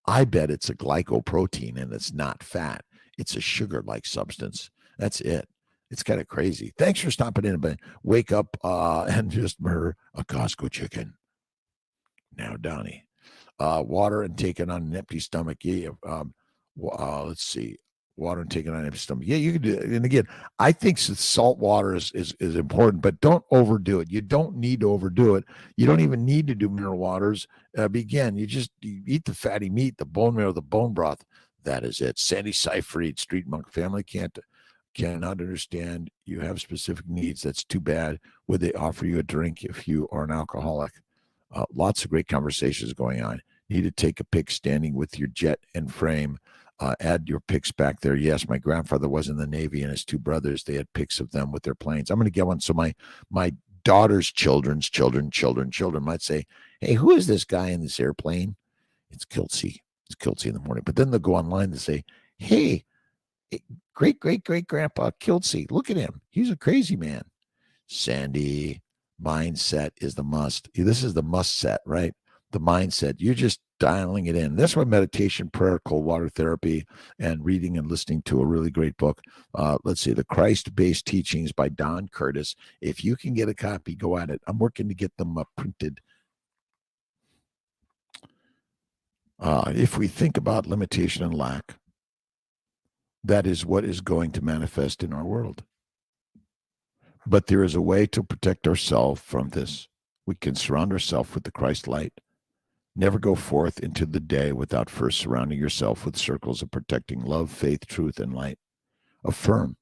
I bet it's a glycoprotein and it's not fat. It's a sugar-like substance. That's it. It's kind of crazy. Thanks for stopping in, but wake up and just murder a Costco chicken. Now, Donnie. Water and taken on an empty stomach. Yeah, let's see. Water and taken on an empty stomach. Yeah, you can do it. And again, I think salt water is important, but don't overdo it. You don't need to overdo it. You don't even need to do mineral waters. Again, you eat the fatty meat, the bone marrow, the bone broth. That is it. Sandy Seyfried, Street Monk family cannot understand you have specific needs. That's too bad. Would they offer you a drink if you are an alcoholic? Lots of great conversations going on. Need to take a pic standing with your jet and frame. Add your pics back there. Yes, my grandfather was in the Navy and his two brothers, they had pics of them with their planes. I'm going to get one. So my daughter's children might say, hey, who is this guy in this airplane? It's Kiltz. It's Kiltz in the morning. But then they'll go online and say, hey, great grandpa Kiltz, look at him. He's a crazy man. Sandy, mindset is the must. This is the must set, right? The mindset. You're just dialing it in. That's why meditation, prayer, cold water therapy, and reading and listening to a really great book. Let's see, The Christ-Based Teachings by Don Curtis. If you can get a copy, go at it. I'm working to get them printed. If we think about limitation and lack, that is what is going to manifest in our world. But there is a way to protect ourselves from this. We can surround ourselves with the Christ light. Never go forth into the day without first surrounding yourself with circles of protecting love, faith, truth, and light. Affirm.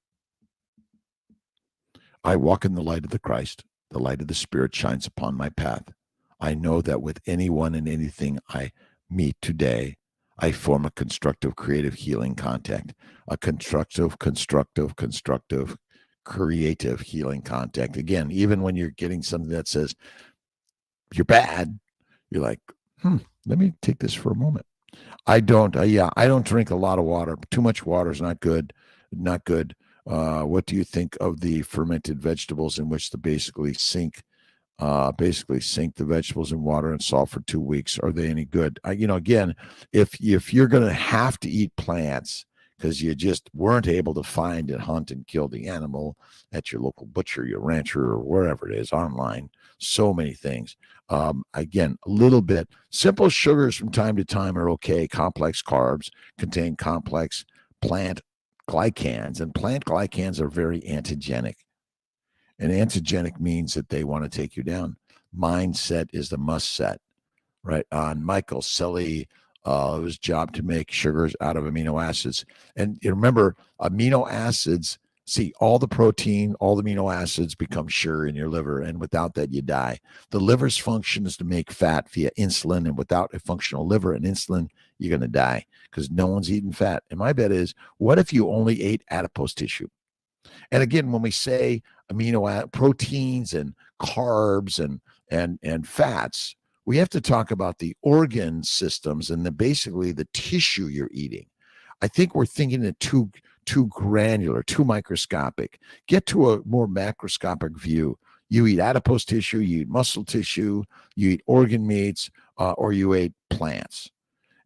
I walk in the light of the Christ. The light of the Spirit shines upon my path. I know that with anyone and anything I meet today, I form a constructive, creative, healing contact. A constructive, creative healing contact. Again, even when you're getting something that says you're bad, you're like, let me take this for a moment. I don't drink a lot of water. Too much water is not good. Not good. What do you think of the fermented vegetables in which they basically sink the vegetables in water and salt for 2 weeks? Are they any good? Again, if you're going to have to eat plants because you just weren't able to find and hunt and kill the animal at your local butcher, your rancher, or wherever it is online, so many things. Again, a little bit. Simple sugars from time to time are okay. Complex carbs contain complex plant glycans, and plant glycans are very antigenic. And antigenic means that they want to take you down. Mindset is the must set, right? On Michael Selly, it was job to make sugars out of amino acids. And you remember, amino acids, see, all the protein, all the amino acids become sugar in your liver. And without that, you die. The liver's function is to make fat via insulin. And without a functional liver and insulin, you're going to die because no one's eating fat. And my bet is, what if you only ate adipose tissue? And again, when we say proteins and carbs and fats, we have to talk about the organ systems and basically the tissue you're eating. I think we're thinking it too granular, too microscopic. Get to a more macroscopic view. You eat adipose tissue, you eat muscle tissue, you eat organ meats, or you ate plants.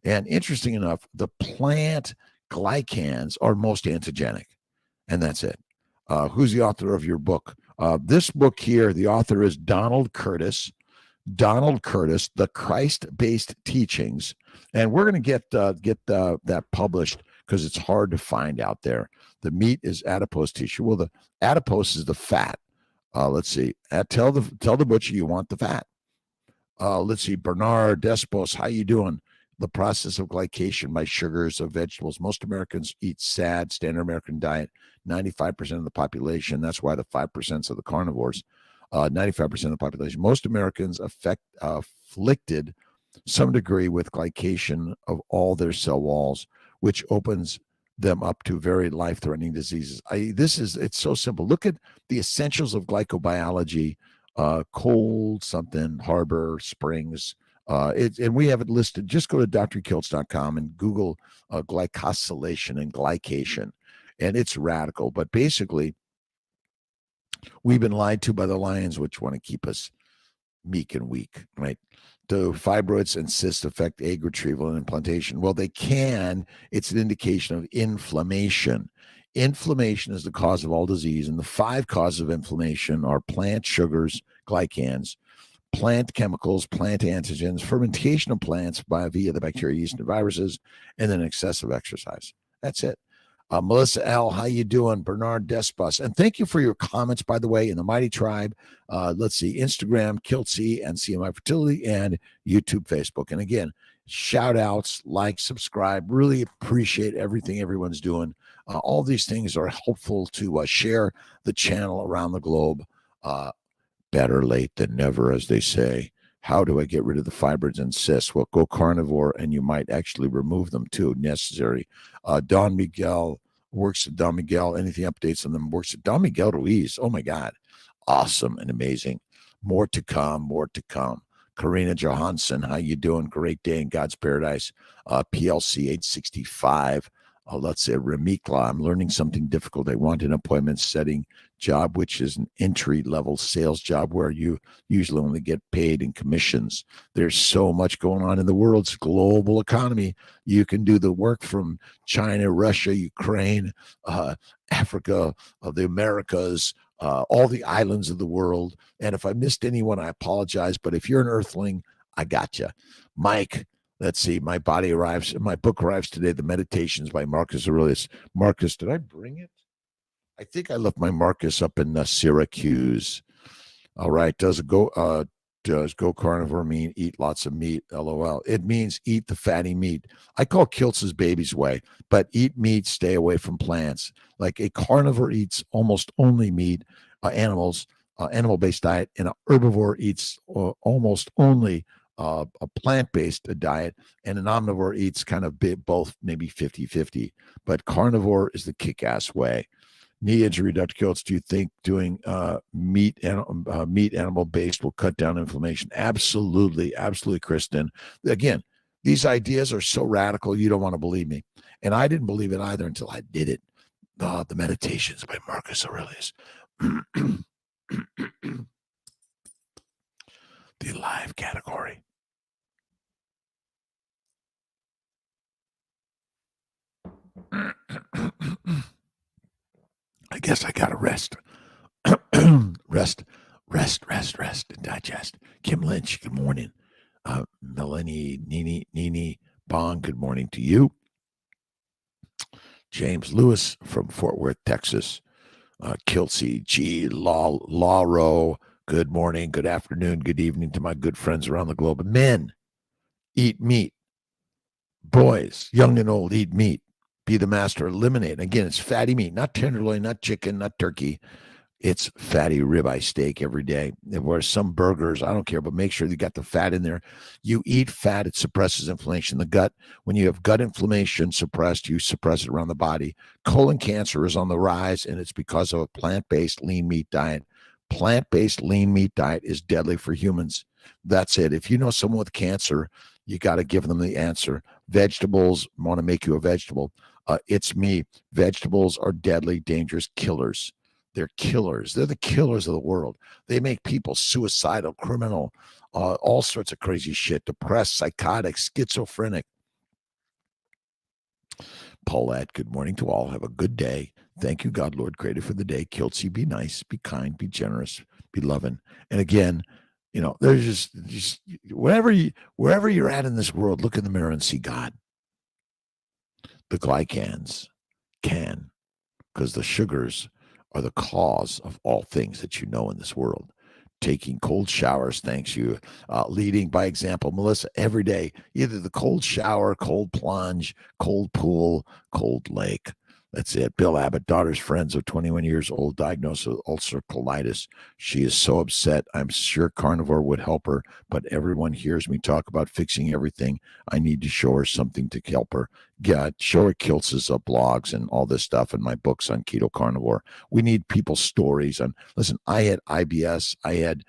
And interesting enough, the plant glycans are most antigenic, and that's it. Who's the author of your book? This book here, the author is Donald Curtis. Donald Curtis, The Christ-Based Teachings. And we're going to get that published because it's hard to find out there. The meat is adipose tissue. Well, the adipose is the fat. Let's see. Tell the butcher you want the fat. Let's see. Bernard Despos, how you doing? The process of glycation by sugars of vegetables. Most Americans eat SAD, standard American diet. 95% of the population. That's why the 5% of the carnivores. 95% of the population. Most Americans afflicted some degree with glycation of all their cell walls, which opens them up to very life-threatening diseases. It's so simple. Look at the essentials of glycobiology, cold something, harbor, springs. And we have it listed. Just go to drkiltz.com and Google glycosylation and glycation. And it's radical. But basically, we've been lied to by the lions, which want to keep us meek and weak, right? Do fibroids and cysts affect egg retrieval and implantation? Well, they can. It's an indication of inflammation. Inflammation is the cause of all disease, and the 5 causes of inflammation are plant sugars, glycans, plant chemicals, plant antigens, fermentation of plants via the bacteria, yeast, and viruses, and then excessive exercise. That's it. Melissa L., how you doing? Bernard Despas. And thank you for your comments, by the way, in the Mighty Tribe. Let's see, Instagram, Kiltz and CMI Fertility, and YouTube, Facebook. And again, shout outs, like, subscribe. Really appreciate everything everyone's doing. All these things are helpful to share the channel around the globe. Better late than never, as they say. How do I get rid of the fibroids and cysts? Well, go carnivore, and you might actually remove them too, necessary. Don Miguel works at Don Miguel. Anything updates on them works at Don Miguel Ruiz. Oh, my God. Awesome and amazing. More to come, more to come. Karina Johansson, how you doing? Great day in God's paradise. PLC 865. Let's say Remikla, I'm learning something difficult. I want an appointment setting job, which is an entry-level sales job where you usually only get paid in commissions. There's so much going on in the world's global economy. You can do the work from China, Russia, Ukraine, Africa, the Americas, all the islands of the world. And if I missed anyone, I apologize. But if you're an earthling, I got you. Mike, let's see. My book arrives today. The Meditations by Marcus Aurelius. Marcus, did I bring it? I think I left my Marcus up in Syracuse. All right. Does go carnivore mean eat lots of meat? LOL. It means eat the fatty meat. I call Kiltz's baby's way, but eat meat, stay away from plants. Like a carnivore eats almost only meat, animals, animal-based diet, and an herbivore eats almost only a plant-based diet, and an omnivore eats kind of both, maybe 50-50. But carnivore is the kick-ass way. Knee injury, Dr. Kiltz, do you think doing meat animal-based will cut down inflammation? Absolutely, absolutely, Kristen. Again, these ideas are so radical, you don't want to believe me. And I didn't believe it either until I did it. The Meditations by Marcus Aurelius. The live category. I guess I got to rest. rest, and digest. Kim Lynch, good morning. Melanie, Nini, Bong, good morning to you. James Lewis from Fort Worth, Texas. Kiltz, G, Lauro, good morning, good afternoon, good evening to my good friends around the globe. Men, eat meat. Boys, young and old, eat meat. Be the master. Eliminate. Again, it's fatty meat, not tenderloin, not chicken, not turkey. It's fatty ribeye steak every day. Whereas some burgers, I don't care, but make sure you got the fat in there. You eat fat, it suppresses inflammation. The gut, when you have gut inflammation suppressed, you suppress it around the body. Colon cancer is on the rise, and it's because of a plant-based lean meat diet. Plant-based lean meat diet is deadly for humans. That's it. If you know someone with cancer, you got to give them the answer. Vegetables, want to make you a vegetable. It's me. Vegetables are deadly, dangerous killers. They're killers. They're the killers of the world. They make people suicidal, criminal, all sorts of crazy shit, depressed, psychotic, schizophrenic. Paulette, good morning to all. Have a good day. Thank you, God, Lord, created for the day. Kiltz, be nice, be kind, be generous, be loving. And again, you know, there's just wherever you're at in this world, look in the mirror and see God. The glycans can, because the sugars are the cause of all things that you know in this world. Taking cold showers, thanks you. Leading by example, Melissa, every day, either the cold shower, cold plunge, cold pool, cold lake. That's it. Bill Abbott, daughter's friends of 21 years old, diagnosed with ulcer colitis. She is so upset. I'm sure Carnivore would help her, but everyone hears me talk about fixing everything. I need to show her something to help her. Yeah, show her Kiltz's blogs and all this stuff and my books on keto carnivore. We need people's stories on, listen, I had IBS. I had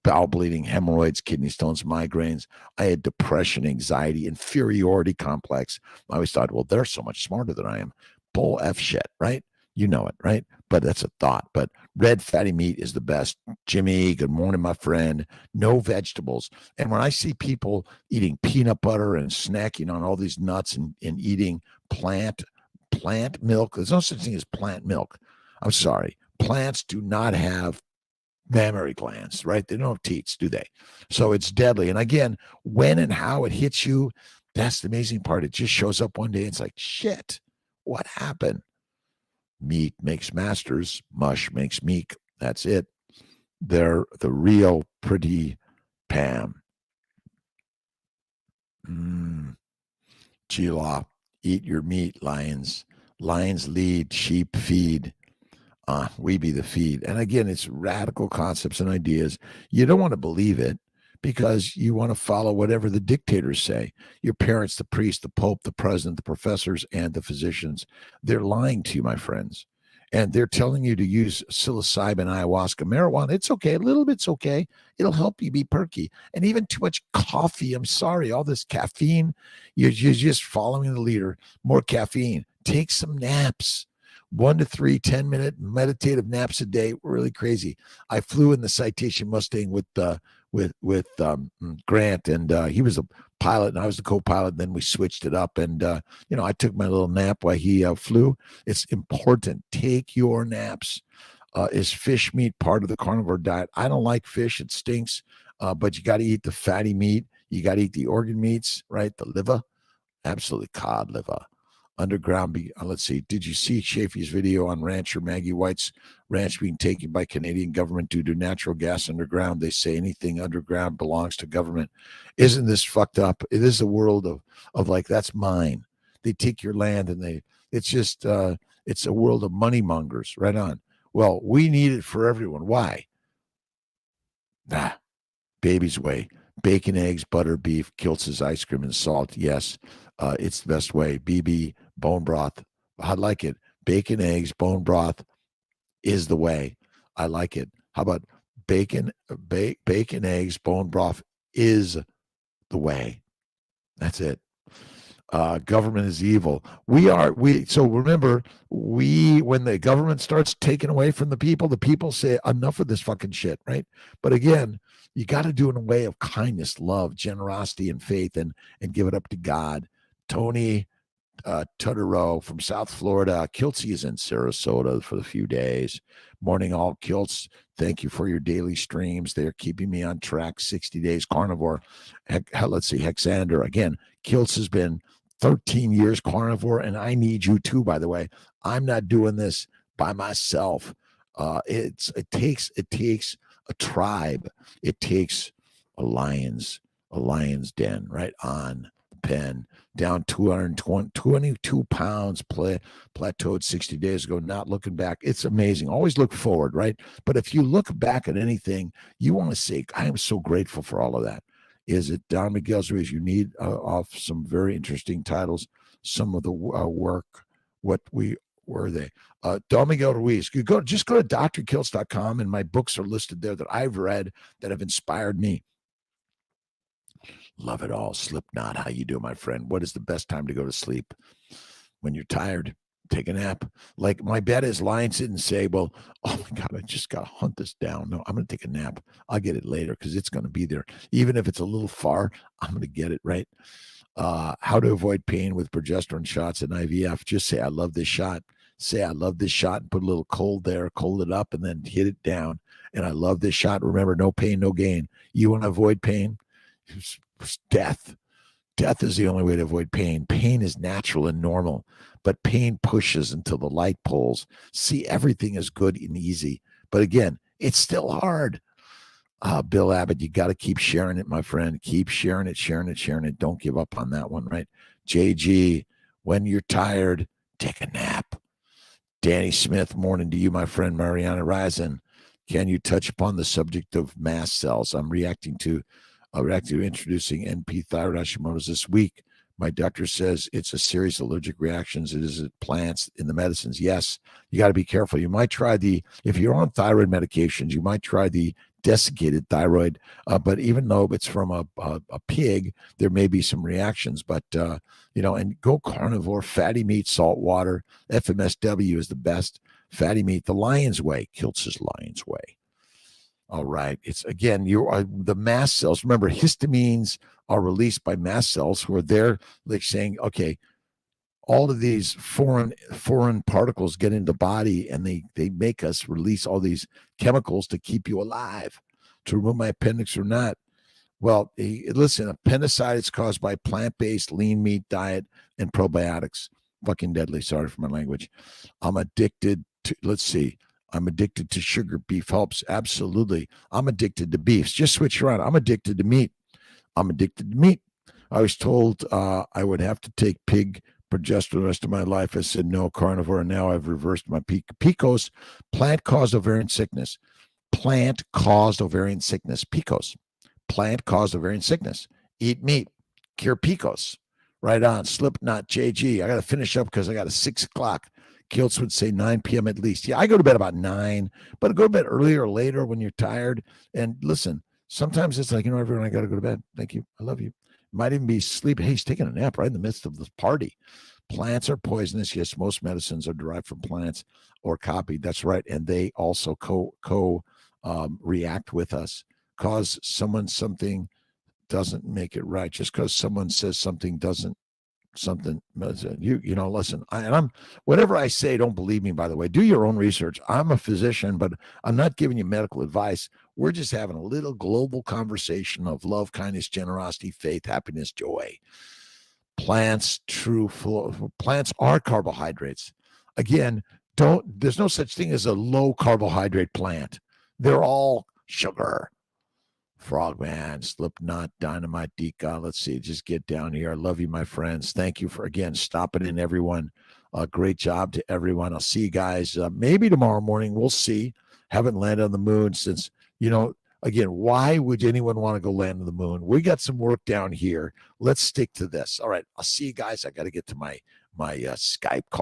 bowel bleeding, hemorrhoids, kidney stones, migraines. I had depression, anxiety, inferiority complex. I always thought, well, they're so much smarter than I am. Bull F shit, right? You know it, right? But that's a thought. But red fatty meat is the best. Jimmy, good morning, my friend. No vegetables. And when I see people eating peanut butter and snacking on all these nuts and eating plant milk, there's no such thing as plant milk. I'm sorry. Plants do not have mammary glands, right? They don't have teats, do they? So it's deadly. And again, when and how it hits you, that's the amazing part. It just shows up one day. It's like, shit. What happened? Meat makes masters. Mush makes meek. That's it. They're the real pretty Pam. Gila, eat your meat, lions. Lions lead, sheep feed. We be the feed. And again, it's radical concepts and ideas. You don't want to believe it because you want to follow whatever the dictators say. Your parents, the priest, the pope, the president, the professors, and the physicians. They're lying to you, my friends. And they're telling you to use psilocybin, ayahuasca, marijuana. It's okay. A little bit's okay. It'll help you be perky. And even too much coffee. I'm sorry. All this caffeine, you're just following the leader. More caffeine. Take some naps. 1 to 3 10-minute meditative naps a day. Really crazy. I flew in the Citation Mustang with Grant, and he was a pilot, and I was the co-pilot. And then we switched it up, and I took my little nap while he flew. It's important. Take your naps. Is fish meat part of the carnivore diet? I don't like fish. It stinks. But you got to eat the fatty meat. You got to eat the organ meats, right? The liver, absolutely cod liver. Underground, let's see. Did you see Chafee's video on rancher Maggie White's ranch being taken by Canadian government due to natural gas underground? They say anything underground belongs to government. Isn't this fucked up? It is a world of like, that's mine. They take your land and it's a world of money mongers. Right on. Well, we need it for everyone. Why? Baby's way. Bacon, eggs, butter, beef, Kiltz's ice cream, and salt. Yes, it's the best way. BB, bone broth. I like it. Bacon, eggs, bone broth is the way. I like it. How about bacon, eggs, bone broth is the way. That's it. Government is evil. So remember, when the government starts taking away from the people say enough of this fucking shit, right? But again, you got to do it in a way of kindness, love, generosity, and faith, and give it up to God. Tony Tutterow from South Florida. Kiltz is in Sarasota for a few days. Morning, all. Kiltz, thank you for your daily streams. They're keeping me on track. 60 days carnivore. Let's see, Hexander. Again, Kiltz has been 13 years carnivore, and I need you too, by the way. I'm not doing this by myself. It takes a tribe. It takes a lion's den, right on the pen, down 22 pounds, plateaued 60 days ago, not looking back. It's amazing. Always look forward, right? But if you look back at anything, you want to say, I am so grateful for all of that. Is it Don Miguel's Ruiz? You need off some very interesting titles, some of the work, what we were they? Don Miguel Ruiz. You just go to drkiltz.com, and my books are listed there that I've read that have inspired me. Love it all. Slipknot. How you doing, my friend? What is the best time to go to sleep? When you're tired, take a nap. Like my bet is lions didn't say, well, oh my God, I just got to hunt this down. No, I'm going to take a nap. I'll get it later because it's going to be there. Even if it's a little far, I'm going to get it, right? How to avoid pain with progesterone shots and IVF. Just say, I love this shot. Say, I love this shot and put a little cold there, cold it up, and then hit it down. And I love this shot. Remember, no pain, no gain. You want to avoid pain? It's death. Death is the only way to avoid pain. Pain is natural and normal, but pain pushes until the light pulls. See, everything is good and easy. But again, it's still hard. Bill Abbott, you got to keep sharing it, my friend. Keep sharing it. Don't give up on that one, right? JG, when you're tired, take a nap. Danny Smith, morning to you, my friend. Mariana Risen, can you touch upon the subject of mast cells? I'm reacting to introducing NP thyroid Hashimoto's this week. My doctor says it's a series of allergic reactions. It is plants in the medicines. Yes, you got to be careful. You might try if you're on thyroid medications, you might try the desiccated thyroid. But even though it's from a pig, there may be some reactions. But, and go carnivore, fatty meat, salt water. FMSW is the best. Fatty meat, the Lion's Way, Kiltz's Lion's Way. All right. It's again, you are the mast cells. Remember, histamines are released by mast cells who are there, like saying, okay, all of these foreign particles get into the body and they make us release all these chemicals to keep you alive, to remove my appendix or not. Well, listen, appendicitis caused by plant-based lean meat diet and probiotics. Fucking deadly. Sorry for my language. I'm addicted to, I'm addicted to sugar. Beef helps. Absolutely. I'm addicted to beefs. Just switch around. I'm addicted to meat. I'm addicted to meat. I was told I would have to take pig progesterone the rest of my life. I said no, carnivore, and now I've reversed my PCOS, plant-caused ovarian sickness. Plant-caused ovarian sickness. PCOS. Plant-caused ovarian sickness. Eat meat. Cure PCOS. Right on. Slipknot, JG. I got to finish up because I got a 6 o'clock. Kiltz would say 9 p.m. at least. Yeah, I go to bed about 9, but I go to bed earlier or later when you're tired. And listen, sometimes it's like, everyone, I got to go to bed. Thank you. I love you. Might even be sleeping. Hey, he's taking a nap right in the midst of this party. Plants are poisonous. Yes, most medicines are derived from plants or copied. That's right. And they also react with us. Cause someone something doesn't make it right. Just because someone says something doesn't listen, I'm whatever I say, don't believe me, by the way. Do your own research. I'm a physician, but I'm not giving you medical advice. We're just having a little global conversation of love, kindness, generosity, faith, happiness, joy. Plants are carbohydrates. Again, there's no such thing as a low carbohydrate plant. They're all sugar. Frogman, Slipknot, Dynamite, Dika. Let's see, just get down here. I love you, my friends. Thank you for, again, stopping in, everyone. Great job to everyone. I'll see you guys maybe tomorrow morning. We'll see. Haven't landed on the moon since, again, why would anyone want to go land on the moon? We got some work down here. Let's stick to this. All right, I'll see you guys. I got to get to my Skype call.